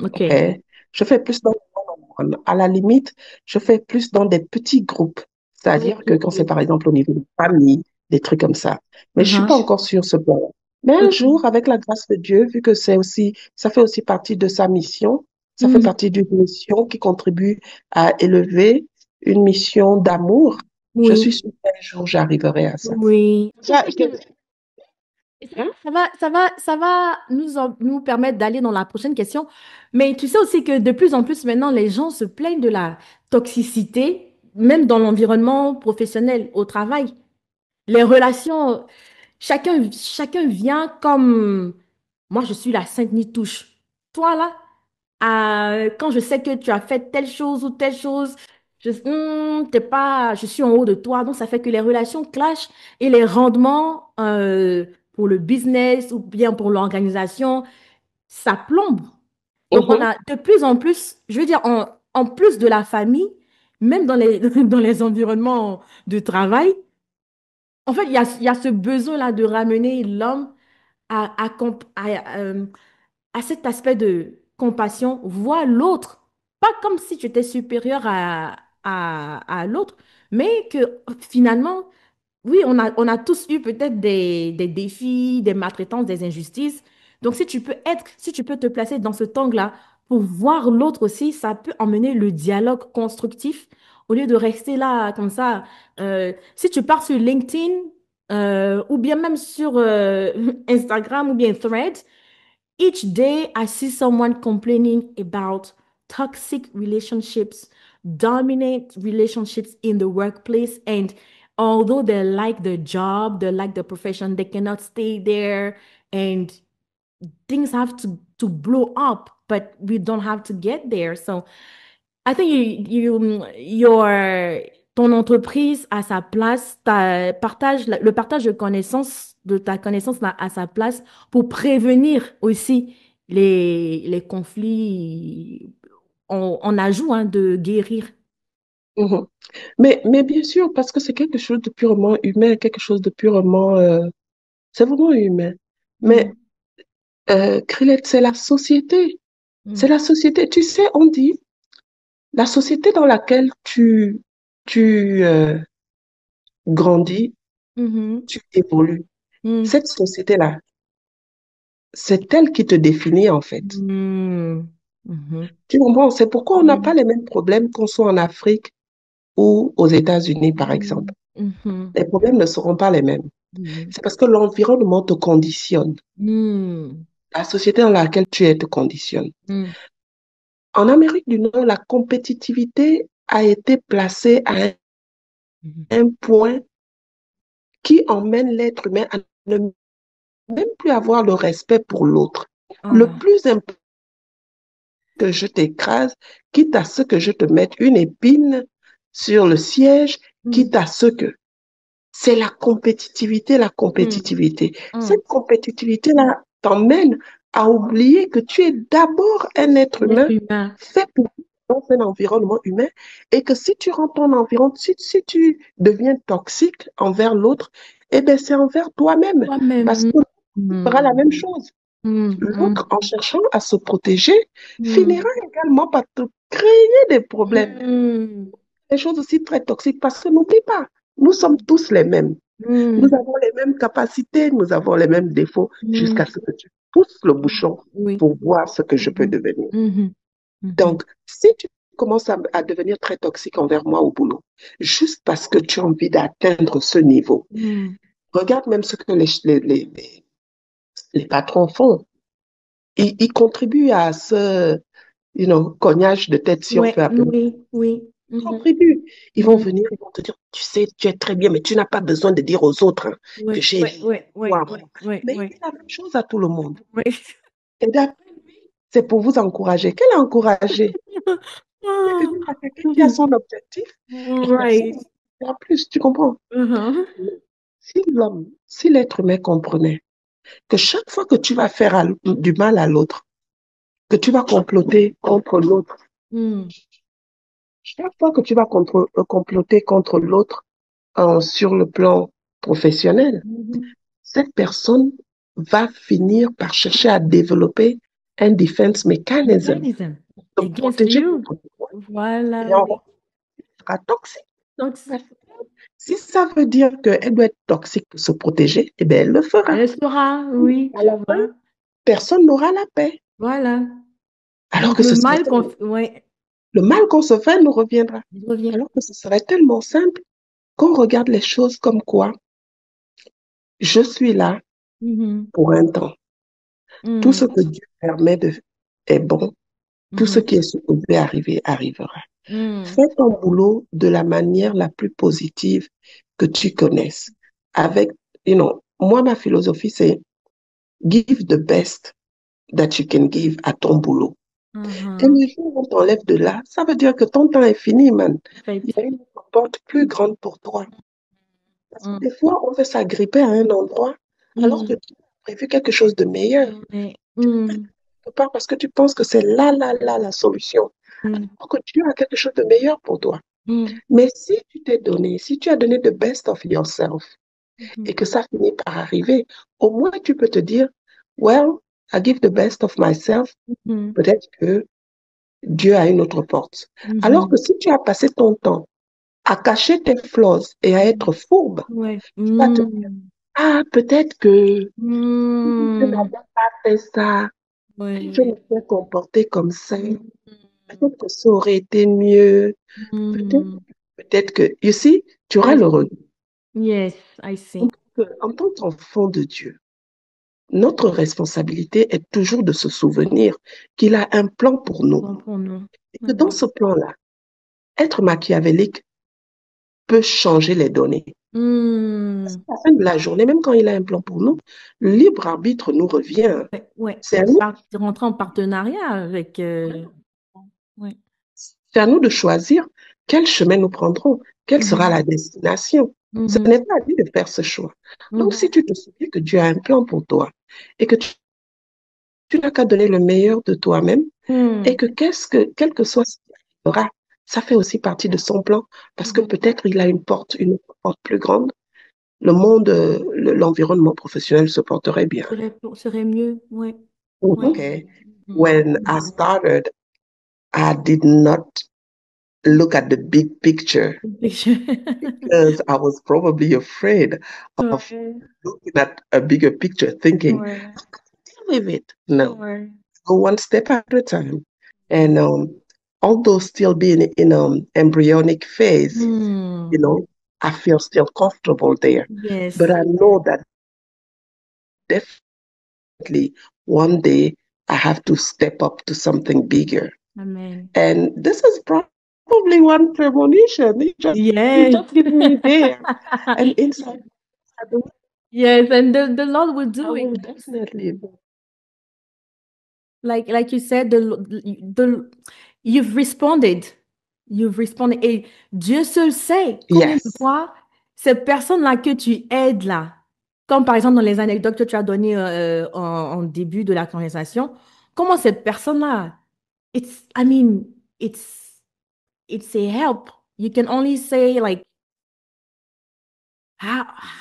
ok, OK? Je fais plus dans le one-on-one. À la limite, je fais plus dans des petits groupes. C'est-à-dire que quand c'est ok. par exemple au niveau de famille, des trucs comme ça. Mais je suis pas Uh-huh. encore sur ce plan. Mais un Ok. jour, avec la grâce de Dieu, vu que c'est aussi, ça fait aussi partie de sa mission, ça fait Mhm. partie d'une mission qui contribue à élever une mission d'amour, je Oui, suis sûre qu'un jour j'arriverai à ça. oui. Ça, Et ça, hein? ça va nous permettre d'aller dans la prochaine question. Mais tu sais aussi que de plus en plus maintenant, les gens se plaignent de la toxicité, même dans l'environnement professionnel, au travail. Les relations, chacun vient comme moi, je suis la sainte nitouche. Toi, là, quand je sais que tu as fait telle chose ou telle chose, t'es pas, je suis en haut de toi. Donc, ça fait que les relations clashent et les rendements pour le business ou bien pour l'organisation, ça plombe. Donc, on Mhm, a de plus en plus, je veux dire, en plus de la famille, même dans les, dans les environnements de travail, en fait, il y a ce besoin-là de ramener l'homme à cet aspect de compassion, vois l'autre, pas comme si tu étais supérieur à l'autre, mais que finalement, oui, on a tous eu peut-être des défis, des maltraitances, des injustices. Donc, si tu peux te placer dans ce angle-là pour voir l'autre aussi, ça peut emmener le dialogue constructif au lieu de rester là comme ça. Si tu pars sur LinkedIn ou bien même sur Instagram ou bien Threads, each day, I see someone complaining about toxic relationships, dominant relationships in the workplace. And although they like the job, they like the profession, they cannot stay there. And things have to blow up, but we don't have to get there. So I think ton entreprise a sa place, le partage de connaissances, de ta connaissance là, a sa place pour prévenir aussi les conflits en ajout hein, de guérir. mhm. Mais bien sûr, parce que c'est quelque chose de purement humain, quelque chose de purement, c'est vraiment humain. Mhm, Mais Krillet, c'est la société. C'est mhm, la société. Tu sais, on dit, la société dans laquelle tu grandis, mhm, tu évolues. mhm, Cette société-là, c'est elle qui te définit en fait. mhm, mhm, Tu comprends? C'est pourquoi on n'a pas mhm, les mêmes problèmes qu'on soit en Afrique ou aux États-Unis, par exemple. mhm, Les problèmes ne seront pas les mêmes. mhm, C'est parce que l'environnement te conditionne. mhm, La société dans laquelle tu es te conditionne. mhm, En Amérique du Nord, la compétitivité a été placée à mhm. un point qui emmène l'être humain à ne même plus avoir le respect pour l'autre. Le Ah, plus important que je t'écrase, quitte à ce que je te mette une épine sur le siège, mhm, quitte à ce que c'est la compétitivité, la mhm, compétitivité. mhm. Cette compétitivité-là t'emmène à oublier que tu es d'abord un être Un être humain humain. fait pour dans un environnement humain et que si tu rends ton environnement, si tu deviens toxique envers l'autre, eh bien, c'est envers toi-même parce Toi-même. que tu feras la même Mhm. chose. Mhm. L'autre, en cherchant à se protéger, finira Mhm. également par te créer des problèmes, Mhm. des choses aussi très toxiques parce que n'oublie pas, nous sommes tous les mêmes. Nous Mhm. avons les mêmes capacités, nous avons les mêmes défauts jusqu'à Mhm. ce que tu pousses le bouchon Oui. pour voir ce que je peux Mhm. devenir. Mhm. Mhm. Donc, si tu commences à devenir très toxique envers moi au boulot, juste parce que tu as envie d'atteindre ce niveau. Mm. Regarde même ce que les patrons font. Ils contribuent à ce, cognage de tête, si on Ouais, peut appeler. oui, oui. Ils Mhm. contribuent. Ils vont Mhm. venir, ils vont te dire, tu sais, tu es très bien, mais tu n'as pas besoin de dire aux autres, hein, que Ouais, j'ai ouais, dit. ouais, ouais, ouais, ouais, Mais il ouais, dit la même chose à tout le monde. ouais. Et d'après lui, c'est pour vous encourager. Quel encourager? C'est que Ah. tu as quelqu'un qui a son objectif et personne Right. ne en plus, tu comprends? Uh-huh. Si l'être humain comprenait que chaque fois que tu vas faire du mal à l'autre, que tu vas comploter contre l'autre, Mm. chaque fois que tu vas comploter contre l'autre sur le plan professionnel, Mhm. cette personne va finir par chercher à développer un defense mechanism, Mechanism de against protéger you. contre toi Voilà, et en oui. sera toxique. Donc, Si ça veut dire qu'elle doit être toxique pour se protéger, eh bien, elle le fera. elle sera, oui, À tu la fin, vois. personne n'aura la paix. Voilà. Alors Donc, que le ce serait mal qu'on fait, ouais, le mal qu'on se fait nous reviendra. il revient. Alors que ce serait tellement simple qu'on regarde les choses comme quoi je suis là Mhm. pour un temps. Tout ce Mm. que Dieu permet est bon. Tout ce Mhm. qui est supposé arriver arrivera. Mm. Fais ton boulot de la manière la plus positive que tu connaisses. Avec, moi, ma philosophie, c'est give the best that you can give à ton boulot. Et Uh-huh. le jour où on t'enlève de là, ça veut dire que ton temps est fini, man. Il y a Fait- une porte plus grande pour toi. Parce que Mm. des fois, on veut s'agripper à un endroit alors que Mm. tu as prévu quelque chose de meilleur. Ouais. Tu Mm. pars parce que tu penses que c'est là, la solution. Mm. Alors que Dieu a quelque chose de meilleur pour toi. Mm. Mais si tu t'es donné, si tu as donné the best of yourself Mhm. et que ça finit par arriver, au moins tu peux te dire, well, I give the best of myself. Mhm. Peut-être que Dieu a une autre porte. Alors que Mhm. si tu as passé ton temps à cacher tes flaws et à être fourbe, Ouais. tu vas te dire, Mm. ah, peut-être que si je Mm. n'avais pas fait ça, si je Ouais. m'étais comporté comme ça, peut-être que ça aurait été mieux. Peut-être, Mm. peut-être que, you see, tu auras I le see. regret. Yes, I see. En tant qu'enfant de Dieu, notre responsabilité est toujours de se souvenir qu'il a un plan pour nous. Bon pour nous. Et que dans Amen. ce plan-là, être machiavélique peut changer les données. Hmm. À la fin de la journée, même quand il a un plan pour nous, le libre arbitre nous revient. Ouais, ouais. C'est à nous, De rentrer en partenariat avec. Ouais. c'est à nous de choisir quel chemin nous prendrons, quelle sera Mhm. la destination. Ce Mhm. n'est pas à lui de faire ce choix. Donc, Mhm. si tu te souviens que Dieu a un plan pour toi et que tu n'as qu'à donner le meilleur de toi-même et Hmm. que quel que soit ce qui arrivera, ça fait aussi partie de son plan parce que Mhm. peut-être il a une autre porte plus grande. Le monde, l'environnement professionnel se porterait bien. Serait mieux. Ouais. Ouais. Okay. Mhm. When I started, I did not look at the big picture because I was probably afraid of Ouais. looking at a bigger picture, thinking, Ouais. deal with it. No, Ouais. go one step at a time. And although still being in embryonic phase, you Hmm. know, I feel still comfortable there. But Yes. I know that definitely one day I have to step up to something bigger. Amen. And this is probably one premonition. You Yes. just give me there. And inside, I believe Yes, and the Lord will I do it. will definitely. Like you said, you've responded. You've responded. Et Dieu seul sait combien de Yes. fois ces personnes-là que tu aides là, comme par exemple dans les anecdotes que tu as données en début de la conversation, comment ces personnes-là, I mean, it's, it's a help. You can only say like,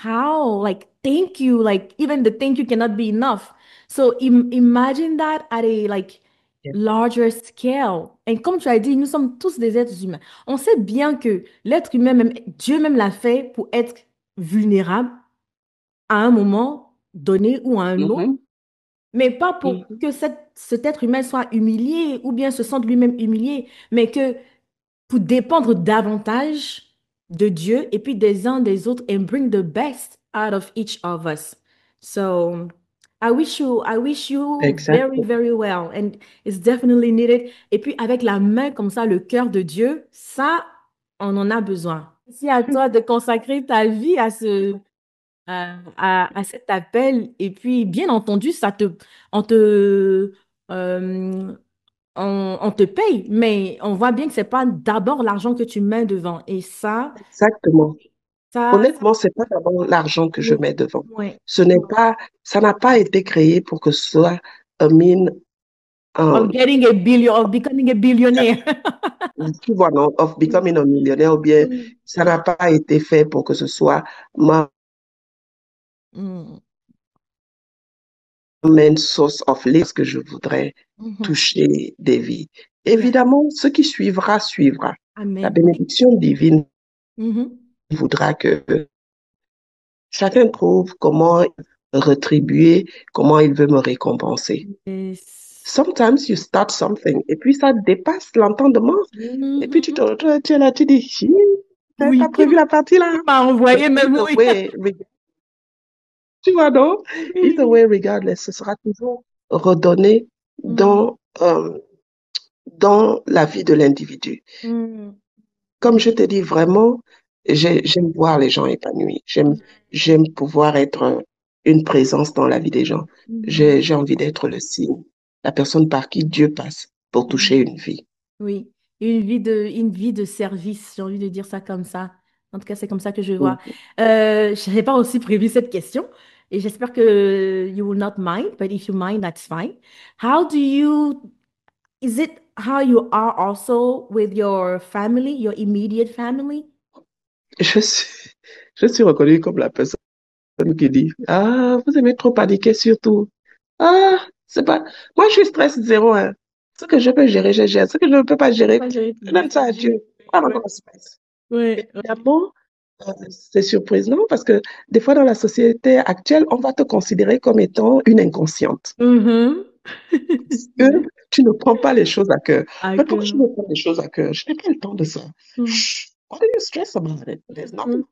like, thank you, like, even the thank you cannot be enough. So imagine that at a, like, Yes. larger scale. Et comme tu as dit, nous sommes tous des êtres humains. On sait bien que l'être humain, même, Dieu même l'a fait pour être vulnérable à un moment donné ou à un autre, Mhm. mais pas pour Mhm. que cet être humain soit humilié ou bien se sente lui-même humilié, mais que pour dépendre davantage de Dieu et puis des uns des autres and bring the best out of each of us. So I wish you very, Exactement. very well and it's definitely needed. Et puis avec la main comme ça, le cœur de Dieu, ça, on en a besoin. C'est à toi de consacrer ta vie à à cet appel. Et puis, bien entendu, on te, euh, on te paye, mais on voit bien que c'est pas d'abord l'argent que tu mets devant. Et Exactement. ça, Honnêtement, c'est pas d'abord l'argent que je oui, mets devant. ouais. Ce n'est pas, ça n'a pas été créé pour que ce soit un mine, un, Of getting a billion, of becoming a billionaire. tu vois, non, of becoming a millionaire, ou bien Mm, ça n'a pas été fait pour que ce soit ma mm, main source of living que je voudrais mhm. toucher des vies. Yeah. Évidemment, ce qui suivra, suivra. La Amen. Oui. bénédiction divine Mhm. voudra que chacun trouve comment retribuer, comment il veut me récompenser. Yes. Sometimes you start something et puis ça dépasse l'entendement. Et puis tu Mhm. te retrouves, tu es là, tu dis, Hi, j'avais pas Oui, prévu la partie là. qui m'a Mais envoyé même, either oui. way, tu vois, non? Either Oui. way, regardless, ce sera toujours redonné Mm, dans la vie de l'individu. mm, Comme je te dis, vraiment, j'aime voir les gens épanouis. J'aime pouvoir être une présence dans la vie des gens. mhm. J'ai envie d'être le signe, la personne par qui Dieu passe pour toucher Mhm. une vie. Oui, une vie de service, j'ai envie de dire ça comme ça. En tout cas, c'est comme ça que je vois. Mm. Je n'avais pas aussi prévu cette question et j'espère que you will not mind, but if you mind, that's fine. How do you, is it how you are also with your family, your immediate family? Je suis, je suis reconnue comme la personne qui dit, ah, vous aimez trop paniquer sur tout. Ah, c'est pas, moi je suis stress zéro, hein. Ce que je peux gérer, je gère. Ce que je ne peux pas gérer, Moi, j'ai je donne ça à Dieu. Pas ouais, encore stress. ouais, ouais. Évidemment, c'est surprenant parce que des fois dans la société actuelle, on va te considérer comme étant une inconsciente. Mhm. Parce que tu ne prends pas les choses à cœur. À Mais pourquoi cœur. je ne prends les choses à cœur? Je n'ai pas le temps de ça. Mhm. Shh, why do you stress about it? There's nothing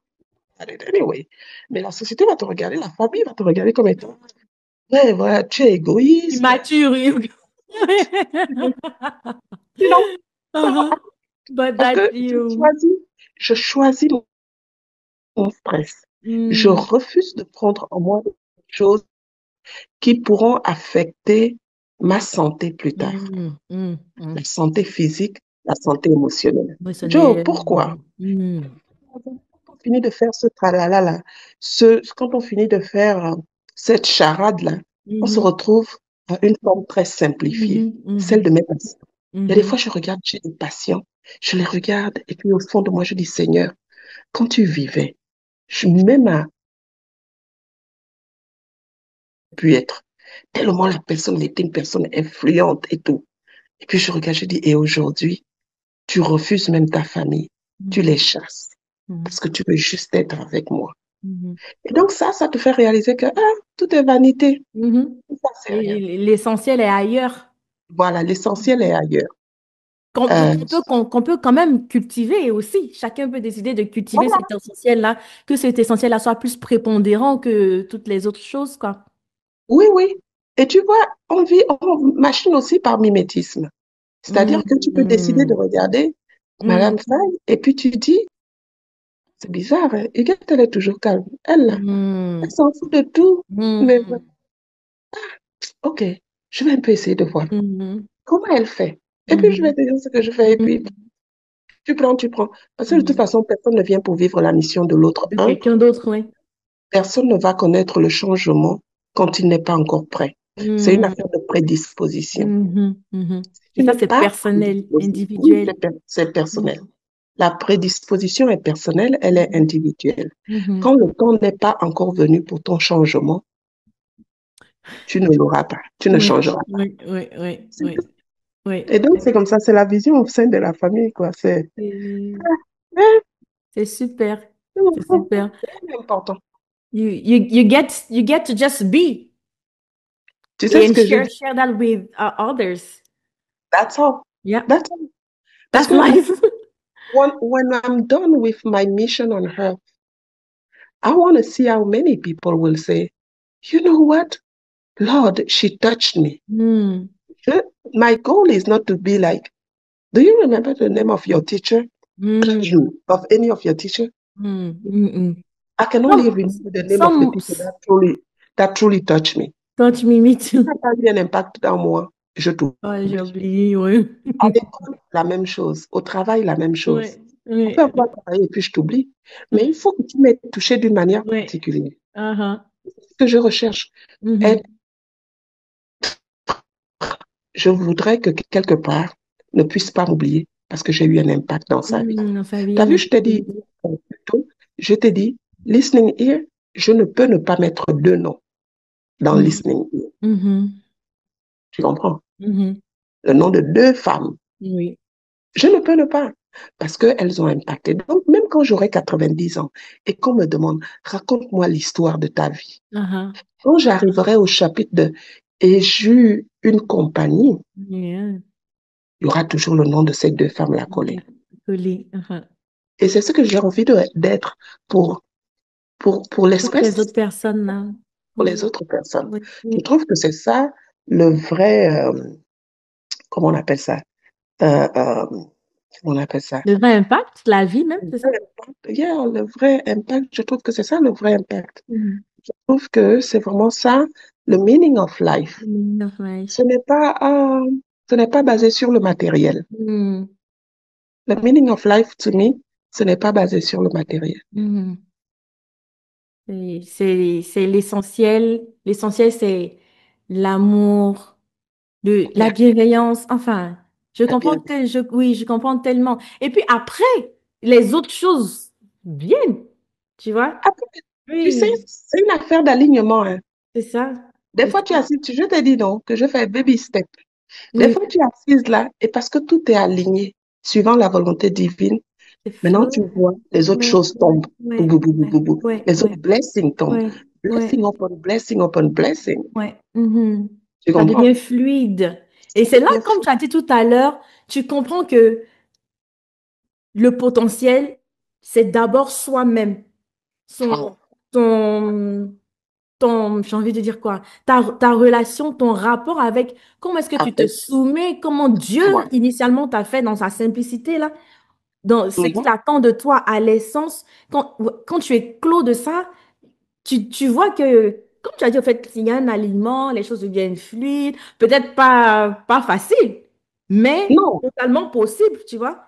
about it anyway. Mais la société va te regarder, la famille va te regarder comme étant, ouais, voilà, tu es égoïste. Immature. Non, Uh-huh. But parce that's que you. je choisis mon stress. Je Mm, refuse de prendre en moi des choses qui pourront affecter ma santé plus tard, la santé physique, la santé émotionnelle. Joe, Émotionnel. pourquoi? Mm, Quand on finit de faire ce tralala là, quand on finit de faire cette charade-là, on se mhm, retrouve à une forme très simplifiée, mhm, celle de mhm, mes patients. Il y a des fois, mhm, je regarde chez des patients, je les regarde, et puis au fond de moi, je dis, Seigneur, quand tu vivais, même à pu être, tellement la personne était une personne influente et tout. Et puis je regarde, je dis, et aujourd'hui, tu refuses même ta famille, tu les mhm, chasses mhm, parce que tu veux juste être avec moi. mhm, Et donc ça te fait réaliser que tout est vanité, mhm. ça c'est rien. Et l'essentiel est ailleurs. Voilà, l'essentiel est ailleurs. Euh, Qu'on peut quand même cultiver aussi. Chacun peut décider de cultiver voilà, cet essentiel-là, que cet essentiel-là soit plus prépondérant que toutes les autres choses, quoi. oui, oui. Et tu vois, on machine aussi par mimétisme. C'est-à-dire que tu peux décider de Mhm, regarder Madame mhm, Faye et puis tu dis, c'est bizarre, hein, Huguette, elle est toujours calme. Elle, là, elle mhm, s'en fout de tout. Mais mhm, ok, je vais un peu essayer de voir mhm, comment elle fait. Et puis, je vais mhm, te dire ce que je fais. Et puis, mhm, tu prends, tu prends. Parce que de toute mhm. façon, personne ne vient pour vivre la mission de l'autre. De Un, quelqu'un d'autre, oui. personne ne va connaître le changement quand il n'est pas encore prêt. C'est une Mhm, affaire de prédisposition. mhm, mhm. Et Tu ça, n'es c'est pas personnel, prédisposé. Oui, individuel. c'est personnel. La prédisposition est personnelle, elle est Mhm, individuelle. mhm. Quand le temps n'est pas encore venu pour ton changement, tu ne l'auras pas. Tu ne Oui, changeras pas. oui, oui, oui, oui, oui. Et donc, c'est comme ça, c'est la vision au sein de la famille, quoi. C'est Ah, c'est super, c'est super. c'est important. You get to just be Tu sais ce and que je dis? share that with others. That's all. Yeah, That's all. Parce that's que life. when I'm done with my mission on earth, I want to see how many people will say, you know what? Lord, she touched me. Mm, Je- My goal is not to be like, do you remember the name of your teacher? mm, Of any of your teacher? mm, mm, mm. I can only Some, remember the name of the some, teacher that truly touched me. touch me, me Ça too. a eu un impact dans moi, je Oh, j'ai t'oublie. oublié, ouais. À l'école, la même chose. Au travail, la même chose. Ouais, On peut ouais, avoir travaillé et puis je t'oublie. Mais il ouais, faut que tu m'aies touché d'une manière ouais. particulière. Uh-huh. Ce que je recherche, Mhm. être, je voudrais que quelque part ne puisse pas m'oublier parce que j'ai eu un impact dans sa vie. Mm, ça Tu as vient vu, un je t'ai dit, peu. plus tôt, je t'ai dit, listening ear, je ne peux ne pas mettre deux noms dans Mhm. listening ear. Mhm. Tu comprends? Mhm. Le nom de deux femmes. Oui. Je ne peux ne pas, parce qu'elles ont impacté. Donc, même quand j'aurai 90 ans et qu'on me demande, raconte-moi l'histoire de ta vie, Uh-huh. quand j'arriverai au chapitre de Et j'eus une compagnie, Yeah. il y aura toujours le nom de ces deux femmes-là collées. Yeah. Collé. Uh-huh. Et c'est ce que j'ai envie d'être pour, pour Pour les l'espèce, autres personnes, là. pour Mm. les autres personnes. Oui, Je oui. trouve que c'est ça le vrai, comment on appelle ça? Euh, euh, comment on appelle ça? Le vrai impact, la vie même, Le c'est ça? vrai impact. Yeah, le vrai impact, je trouve que c'est ça le vrai impact. Mhm. Je trouve que c'est vraiment ça, le meaning of life. Le meaning of Ce life. n'est pas, ce n'est pas basé sur le matériel. Mm. Le meaning of life, to me, ce n'est pas basé sur le matériel. Mhm. C'est l'essentiel. L'essentiel, c'est l'amour, la Yeah, bienveillance. Enfin, très bien. oui, je comprends tellement. Et puis après, les autres choses viennent, tu vois? Après, tu sais, Oui, c'est une affaire d'alignement, hein. c'est ça. Des C'est fois, ça. tu es assise, je te dis non, que je fais baby step. Des Oui, fois, tu es assise là, et parce que tout est aligné, suivant la volonté divine, c'est maintenant, tu flou. vois, les autres Ouais, choses ouais, tombent. Bou, ouais, bou, bou, bou, ouais, bou, bou. ouais, Les autres ouais, blessings tombent. ouais, ouais, Blessing upon blessing upon blessing. ouais. Mhm. Tu Ça comprends? devient fluide. Et c'est là, Bien comme fou. tu as dit tout à l'heure, tu comprends que le potentiel, c'est d'abord soi-même. Ah, Son, ton, j'ai envie de dire quoi? Ta relation, ton rapport avec comment est-ce que tu te avec soumets, comment Dieu toi. initialement t'a fait dans sa simplicité, là, dans ce qu'il Mhm. attend de toi à l'essence. Quand tu es clos de ça, tu vois que, comme tu as dit, au fait, il y a un alignement, les choses deviennent fluides, peut-être pas facile, mais Non, totalement possible, tu vois.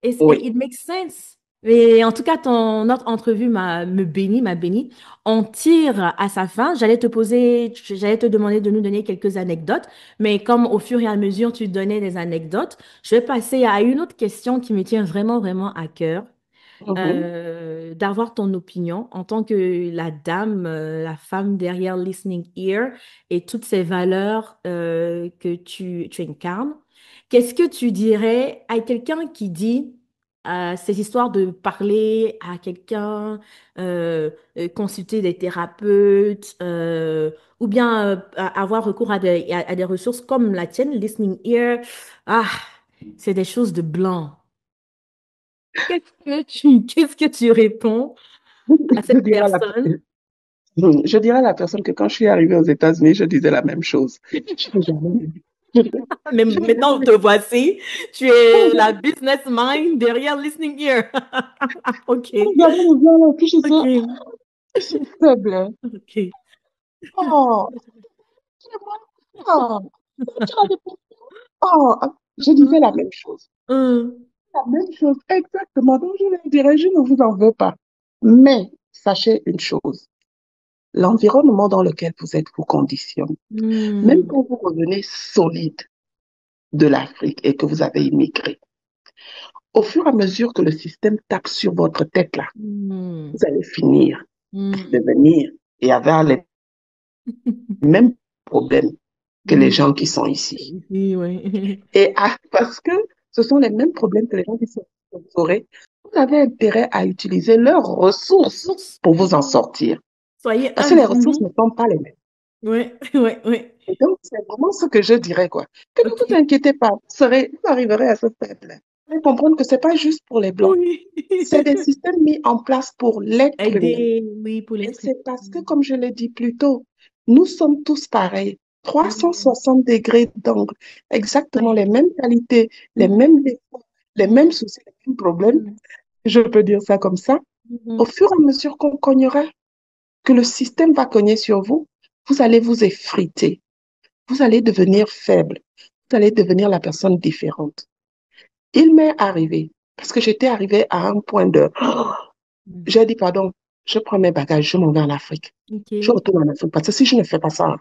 Et oui. it makes sense. Et en tout cas, notre entrevue m'a béni. On tire à sa fin. J'allais te demander de nous donner quelques anecdotes, mais comme au fur et à mesure tu donnais des anecdotes, je vais passer à une autre question qui me tient vraiment, vraiment à cœur, Mhm. d'avoir ton opinion en tant que la dame, la femme derrière Listening Ear et toutes ces valeurs que tu incarnes. Qu'est-ce que tu dirais à quelqu'un qui dit ces histoires de parler à quelqu'un, consulter des thérapeutes, ou bien avoir recours à des ressources comme la tienne, Listening Ear, ah, c'est des choses de blanc. Qu'est-ce que tu réponds à Je cette dirais à la, personne? je dirais à la personne que quand je suis arrivée aux États-Unis, je disais la même chose. Je n'ai jamais, Mais je n'ai maintenant, jamais, te voici. Tu es la business mind derrière Listening Ear. OK. regardé les gars là, puis OK. je suis faible, hein. OK. Oh, c'est moi. Oh, tu as des oh, je disais Mhm. la même chose. Mhm. La même chose, exactement. Donc, je leur dirais, je ne vous en veux pas. Mais, sachez une chose, l'environnement dans lequel vous êtes vous conditionne. Même Mhm. quand vous revenez solide de l'Afrique et que vous avez immigré, au fur et à mesure que le système tape sur votre tête là, vous Mhm. allez finir par Mhm. devenir et avoir les mêmes problèmes que les Mhm. gens qui sont ici. Oui, oui. Et parce que ce sont les mêmes problèmes que les gens qui sont ici. Vous avez intérêt à utiliser leurs ressources Ressources. pour vous en sortir. Soyez Parce que les ressources invisibles. ne sont pas les mêmes. Oui, oui, oui. Et donc, c'est vraiment ce que je dirais, quoi. Que ne vous OK. inquiétez pas, vous arriverez à ce stade-là. faut comprendre que c'est pas juste pour les Blancs. Oui. C'est des systèmes mis en place pour l'être humain. Aider, oui, pour Et l'être c'est parce que, humain. comme je l'ai dit plus tôt, nous sommes tous pareils. Mm. 360 degrés d'angle, exactement Ouais. les mêmes qualités, les Mhm. mêmes défauts, les Mhm. mêmes soucis, les mêmes problèmes. Mhm. Je peux dire ça comme ça. Au Mhm. fur et à mesure qu'on cognera, que le système va cogner sur vous, vous allez vous effriter. Vous allez devenir faible. Vous allez devenir la personne différente. Il m'est arrivé, parce que j'étais arrivée à un point de... Mhm. J'ai dit, pardon, je prends mes bagages, je m'en vais en Afrique. Je Ok. retourne en Afrique, parce que si je ne fais pas ça,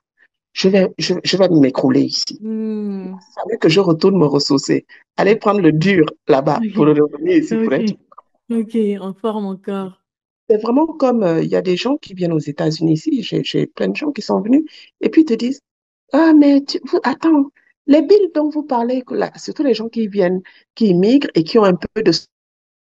je vais m'écrouler ici. Il Hmm. fallait que je retourne me ressourcer, aller prendre le dur là-bas pour Ok. revenir ici pour Ok. être. Ok. En forme encore. C'est vraiment comme il y a des gens qui viennent aux États-Unis ici, j'ai plein de gens qui sont venus, et puis ils te disent, ah, mais attends, les billes dont vous parlez, là, surtout les gens qui viennent, qui immigrent et qui ont un peu de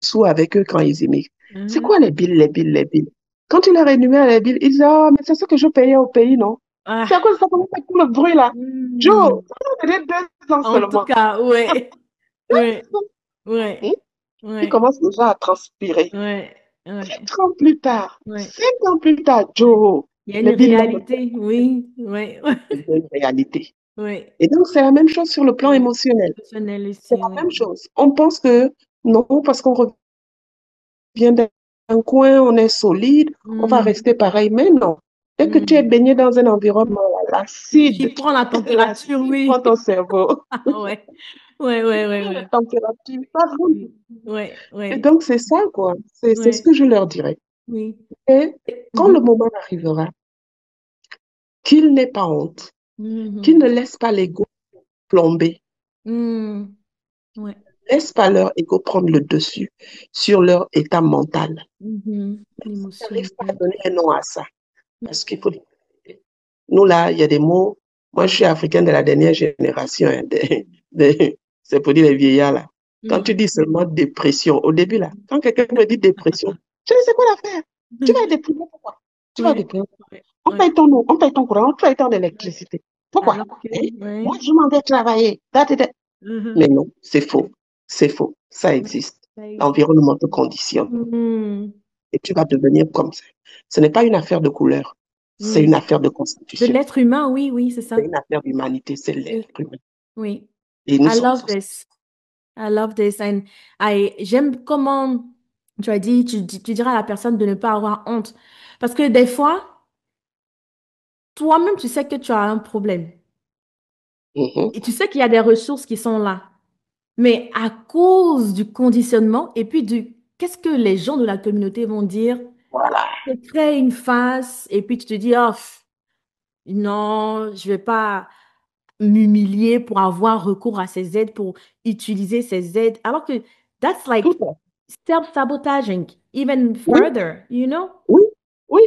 sous avec eux quand ils immigrent. C'est Mhm. quoi les billes, les billes, les billes? Quand tu leur énumères les billes, ils disent, ah, mais c'est ce que je payais au pays, non? C'est à Ah. cause de ça que vous faites tout le bruit là. Joe, Hmm. ça fait 2 ans En tout seulement. cas, ouais. Ouais. Ouais. Hmm? Ils Ouais. commencent déjà à transpirer. Ouais. Ouais. 4 ans plus tard, Ouais. 5 ans plus tard, Ouais. Joe, Il y a une les billes là, réalité, oui. Ouais. c'est une réalité. Ouais. Et donc, c'est la même chose sur le plan Ouais. émotionnel. Émotionnel C'est aussi, la oui. même chose. On pense que non, parce qu'on revient d'un coin, on est solide, on va Hmm. rester pareil. Mais non. Dès que tu es Hmm. baigné dans un environnement Tu l'acide, prends la température, l'acide prend oui. ton cerveau. Ah, ouais. Ouais, ouais, ouais, La ouais. température, ça roule. Oui. Ouais, Et ouais. donc, c'est ça, quoi. C'est ce Ouais. que je leur dirais. Oui. Et quand le Mhm. moment arrivera, qu'ils n'aient pas honte, qu'ils Mhm. ne laissent pas l'ego plomber, Mhm. Ouais. laissent pas leur ego prendre le dessus sur leur état mental. Mhm. Ils n'arrivent pas à L'émotionnel. donner un nom à ça. Parce qu'il faut... Nous, là, il y a des mots. Moi, je suis africaine de la dernière génération. Hein, c'est pour dire les vieillards, là. Quand tu Mhm. dis seulement dépression, au début, là, quand quelqu'un me dit dépression, je dis, c'est quoi l'affaire? Tu vas être déprimé, pourquoi? Tu vas être Ouais. déprimé. Ouais. On Ouais. paye ton eau, on paye ton courant, on paye ton Ouais. électricité. Pourquoi? Alors que, Hein? Moi, ouais. je m'en vais travailler. Mhm. Mais non, c'est faux. C'est faux. Ça Ouais. existe. Ça existe. L'environnement te conditionne Mhm. et tu vas devenir comme ça. Ce n'est pas une affaire de couleur, c'est une Oui. affaire de De constitution. l'être humain, oui, oui, c'est C'est ça. une affaire d'humanité, c'est Oui. l'être humain. Oui. Et nous I sommes love tous. this. I love this. And j'aime comment tu as dit, tu diras à la personne de ne pas avoir honte. Parce que des fois, toi-même, tu sais que tu as un problème. Mhm. Et tu sais qu'il y a des ressources qui sont là. Mais à cause du conditionnement et puis du qu'est-ce que les gens de la communauté vont dire, Voilà. tu crées une face et puis tu te dis, oh, non, je vais pas m'humilier pour avoir recours à ces aides, pour utiliser ces aides. Alors que that's Tout like à fait. self-sabotaging, even Oui, further, you know? oui, oui.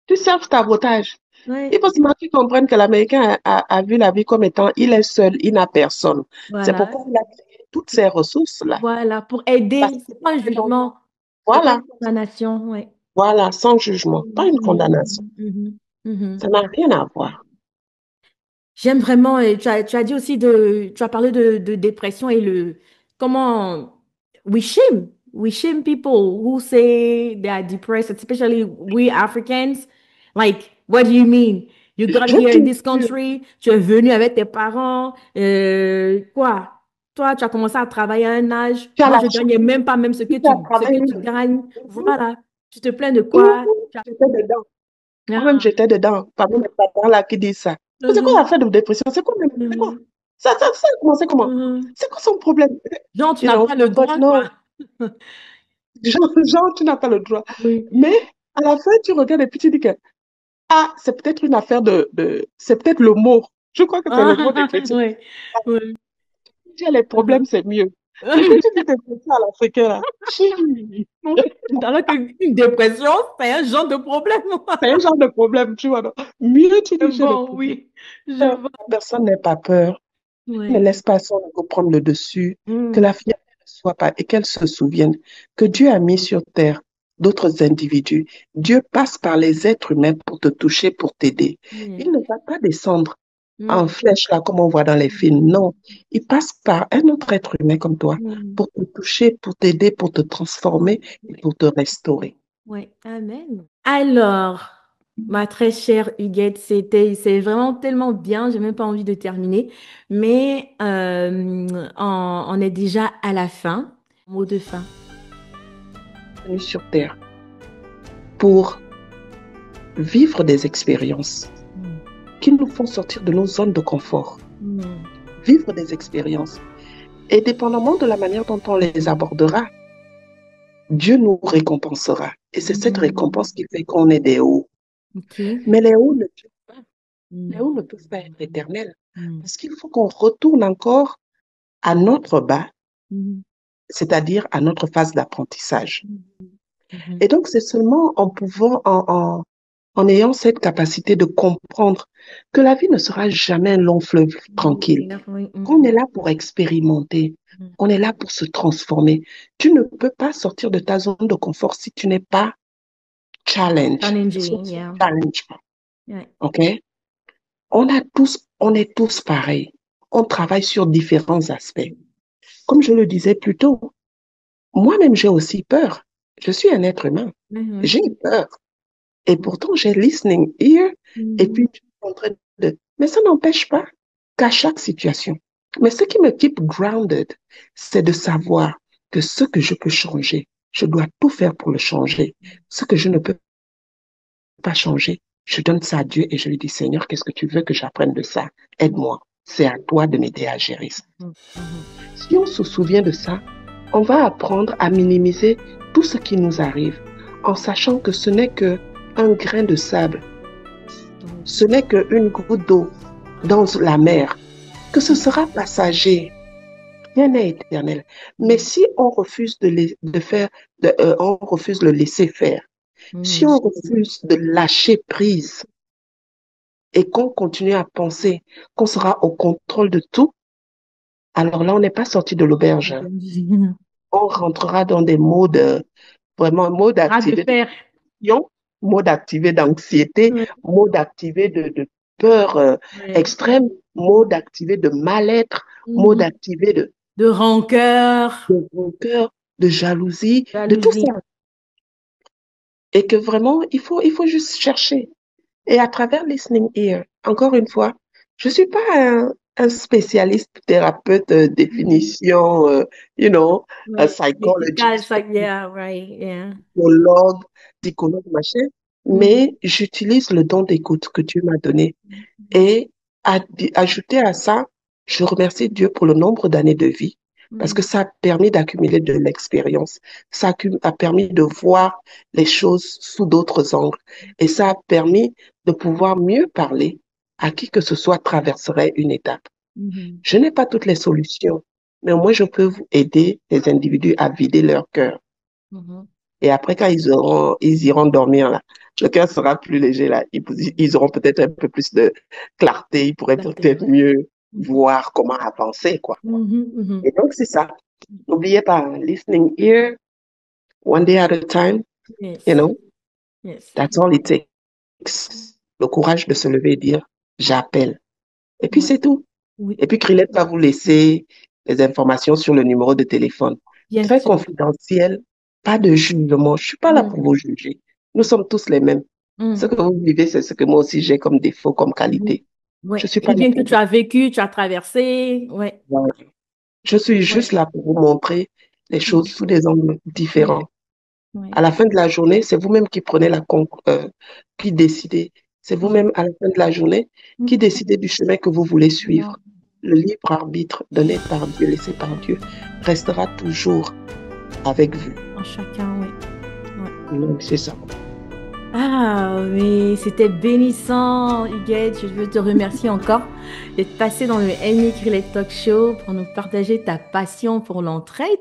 Tu serves sabotage. Il Ouais, faut seulement qu'ils comprennent que l'Américain a vu la vie comme étant, il est seul, il n'a personne. C'est voilà. pourquoi il a créé toutes ces ressources-là. Voilà, pour Parce aider. C'est pas un que jugement, c'est pas voilà, une condamnation, ouais. voilà, sans jugement, pas une Mhm, condamnation. mhm, mhm. Ça n'a rien à voir. J'aime vraiment, et tu as dit aussi tu as parlé de dépression et comment we shame people who say they are depressed, especially we Africans. Like, what do you mean? You got Je here te in this jure, country, tu es venu avec tes parents, quoi? Toi, tu as commencé à travailler à un âge. tu as Moi, la je chance, gagnais même pas même tu as ce que travaillé. tu gagnes. Mhm, Voilà. Tu te plains de quoi? mhm, j'étais dedans. Moi-même, Ah. j'étais dedans. Parmi les parents là qui disent ça. Mais c'est quoi Mhm, l'affaire de dépression? C'est quoi? C'est quoi? mhm, Ça a commencé comment? mhm. C'est quoi son problème? Genre, tu You n'as know, pas le but droit, non, quoi. genre, tu n'as pas le droit. Oui. Mais à la fin, tu regardes et puis tu dis que, ah, c'est peut-être une affaire c'est peut-être le mot. Je crois que c'est le mot Ah, dépression. oui, oui. Si tu as les problèmes, Mhm. c'est mieux. Mais quand tu dis dépression à l'Africain, là, Alors qu'une dépression, c'est un genre de problème. c'est un genre de problème, tu vois. Non? Mieux tu dis j'ai le Bon, problème. oui, je La vois. personne n'ait pas peur, ne Oui. laisse pas son ego prendre le dessus, que la Mm. fierté ne soit pas, et qu'elle se souvienne que Dieu a mis sur terre d'autres individus. Dieu passe par les êtres humains pour te toucher, pour t'aider. Yeah. Il ne va pas descendre en flèche, là, comme on voit dans les films. Non, il passe par un autre être humain comme toi Mm. pour te toucher, pour t'aider, pour te transformer et pour te restaurer. Oui, amen. Alors, ma très chère Huguette, c'est vraiment tellement bien, j'ai même pas envie de terminer, mais on est déjà à la fin. Mot de fin. Venu sur Terre pour vivre des expériences Mm. qui nous font sortir de nos zones de confort, Mm. vivre des expériences. Et dépendamment de la manière dont on les abordera, Dieu nous récompensera. Et c'est cette Mm. récompense qui fait qu'on est des hauts. Ok. Mais les hauts ne durent pas. Les Mm. hauts ne peuvent pas être éternels. Mm. Parce qu'il faut qu'on retourne encore à notre bas, Mm. c'est-à-dire à notre phase d'apprentissage. Mhm. Et donc, c'est seulement en pouvant, en ayant cette capacité de comprendre que la vie ne sera jamais un long fleuve tranquille, Oui. qu'on est là pour expérimenter, Mhm. on est là pour se transformer. Tu ne peux pas sortir de ta zone de confort si tu n'es pas challenge. Si Challenging, tu ne yeah. challenge pas, Ouais. OK? On est tous pareils. On travaille sur différents aspects. Comme je le disais plus tôt, moi-même, j'ai aussi peur. Je suis un être humain. Mhm. J'ai peur. Et pourtant, j'ai listening ear. Et Mhm. puis, je suis en train de... Mais ça n'empêche pas qu'à chaque situation. Mais ce qui me keep grounded, c'est de savoir que ce que je peux changer, je dois tout faire pour le changer. Ce que je ne peux pas changer, je donne ça à Dieu et je lui dis, Seigneur, qu'est-ce que tu veux que j'apprenne de ça? Aide-moi. C'est à toi de m'aider à gérer ça. Mhm. Mhm. Si on se souvient de ça, on va apprendre à minimiser tout ce qui nous arrive en sachant que ce n'est que un grain de sable, ce n'est qu'une goutte d'eau dans la mer, que ce sera passager, rien n'est éternel. Mais si on refuse de faire, on refuse de le laisser faire, si Mhm. on refuse de lâcher prise et qu'on continue à penser qu'on sera au contrôle de tout, alors là, on n'est pas sorti de l'auberge. On rentrera dans des modes, vraiment, mode Bras de activé de fer. pression, mode activé d'anxiété, Ouais. mode activé de peur Ouais. extrême, mode activé de mal-être, mode Mhm. activé De rancœur, de rancœur, de jalousie, de tout ça. jalousie. Et que vraiment, il faut juste chercher. Et à travers listening ear, encore une fois, je suis pas un spécialiste thérapeute, Mhm. définition, you know, a Ouais. Médical, psychologist, ça, yeah, right, yeah. psychologue, psychologue, machin, Mhm. mais j'utilise le don d'écoute que Dieu m'a donné. Mhm. Et ajouter à ça, je remercie Dieu pour le nombre d'années de vie, parce que Mhm. ça a permis d'accumuler de l'expérience. Ça a permis de voir les choses sous d'autres angles. Et ça a permis de pouvoir mieux parler à qui que ce soit traverserait une étape. Mhm. Je n'ai pas toutes les solutions, mais au moins je peux vous aider les individus à vider leur cœur. Mhm. Et après, quand ils iront dormir, là, le cœur sera plus léger, là. Ils auront peut-être un peu plus de clarté, ils pourraient Clarté. peut-être mieux Mhm. voir comment avancer, quoi. Mhm. Mhm. Et donc, c'est ça. N'oubliez pas, listening ear, one day at a time, you Yes. know, Yes. that's all it takes. Le courage de se lever et dire, j'appelle. Et puis, Ouais. c'est tout. Oui. Et puis, Krillet va vous laisser les informations sur le numéro de téléphone. Bien Très sûr. confidentiel, pas de jugement. Je suis pas là Mhm. pour vous juger. Nous sommes tous les mêmes. Ce Mhm. que vous vivez, c'est ce que moi aussi j'ai comme défaut, comme Mhm. qualité. Je Ouais. suis pas C'est là bien que pour tu vous. as vécu, tu as traversé. Ouais. Voilà. Je suis Ouais. juste là pour vous montrer les choses Mhm. sous des angles Ouais. différents. Ouais. À la fin de la journée, c'est vous-même qui prenez qui décidez. C'est Mhm. vous-même à la fin de la journée qui Mhm. décidez du chemin que vous voulez suivre. Mhm. Le libre arbitre donné par Dieu, laissé par Dieu, restera toujours avec vous. En chacun, oui. Ouais. Donc, c'est ça. Ah, mais c'était bénissant, Huguette. Je veux te remercier encore d'être passé dans le Amy Krillek Talk Show pour nous partager ta passion pour l'entraide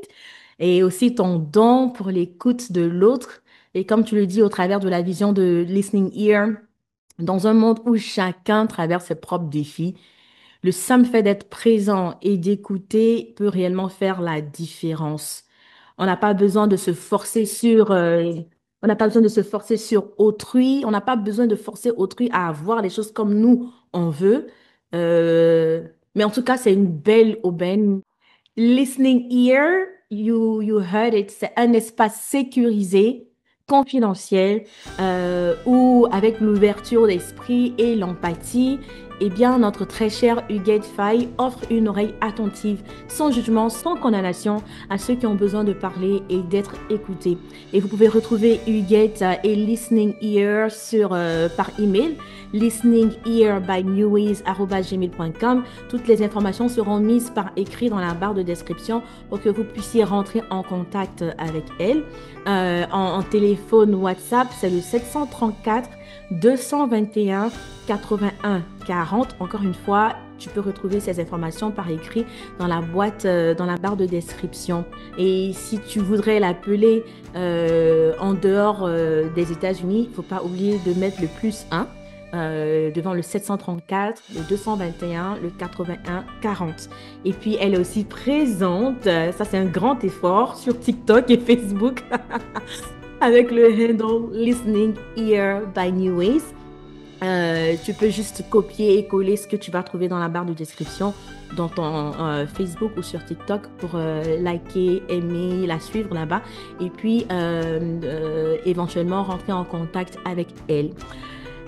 et aussi ton don pour l'écoute de l'autre. Et comme tu le dis, au travers de la vision de Listening Ear, dans un monde où chacun traverse ses propres défis, le simple fait d'être présent et d'écouter peut réellement faire la différence. On n'a pas besoin de se forcer on n'a pas besoin de se forcer sur autrui. On n'a pas besoin de forcer autrui à avoir les choses comme nous, on veut. Mais en tout cas, c'est une belle aubaine. Listening Ear, you heard it, c'est un espace sécurisé, confidentiel, où avec l'ouverture d'esprit et l'empathie, eh bien, notre très cher Huguette Faye offre une oreille attentive, sans jugement, sans condamnation, à ceux qui ont besoin de parler et d'être écoutés. Et vous pouvez retrouver Huguette et Listening Ear par email, listeningearbyneways@gmail.com. Toutes les informations seront mises par écrit dans la barre de description pour que vous puissiez rentrer en contact avec elle. En téléphone WhatsApp, c'est le 734 221 81 40. Encore une fois, tu peux retrouver ces informations par écrit dans la barre de description. Et si tu voudrais l'appeler en dehors des États-Unis, il ne faut pas oublier de mettre le +1 devant le 734, le 221, le 81 40. Et puis, elle est aussi présente, ça c'est un grand effort, sur TikTok et Facebook avec le handle Listening Ear by New Ways. Tu peux juste copier et coller ce que tu vas trouver dans la barre de description dans ton Facebook ou sur TikTok pour liker, aimer, la suivre là-bas et puis éventuellement rentrer en contact avec elle.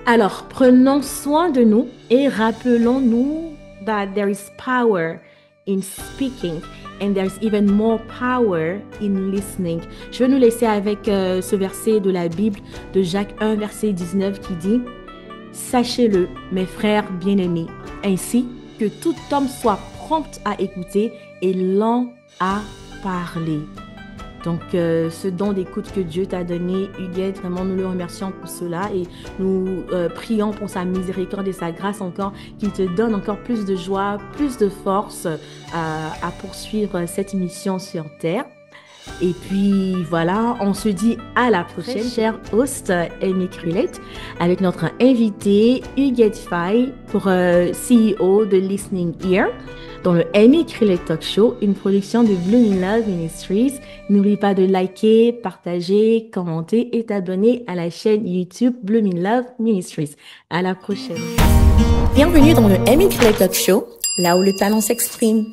Alors, prenons soin de nous et rappelons-nous that there is power in speaking and there's even more power in listening. Je vais nous laisser avec ce verset de la Bible de Jacques 1, verset 19 qui dit « Sachez-le, mes frères bien-aimés, ainsi que tout homme soit prompt à écouter et lent à parler. » Donc, ce don d'écoute que Dieu t'a donné, Huguette, vraiment, nous le remercions pour cela et nous prions pour sa miséricorde et sa grâce encore, qu'il te donne encore plus de joie, plus de force à poursuivre cette mission sur Terre. Et puis voilà, on se dit à la prochaine, chère host Amy Crulette, avec notre invité Huguette Faye pour CEO de Listening Ear, dans le Amy Crulette Talk Show, une production de Blooming Love Ministries. N'oublie pas de liker, partager, commenter et t'abonner à la chaîne YouTube Blooming Love Ministries. À la prochaine. Bienvenue dans le Amy Crulette Talk Show, là où le talent s'exprime.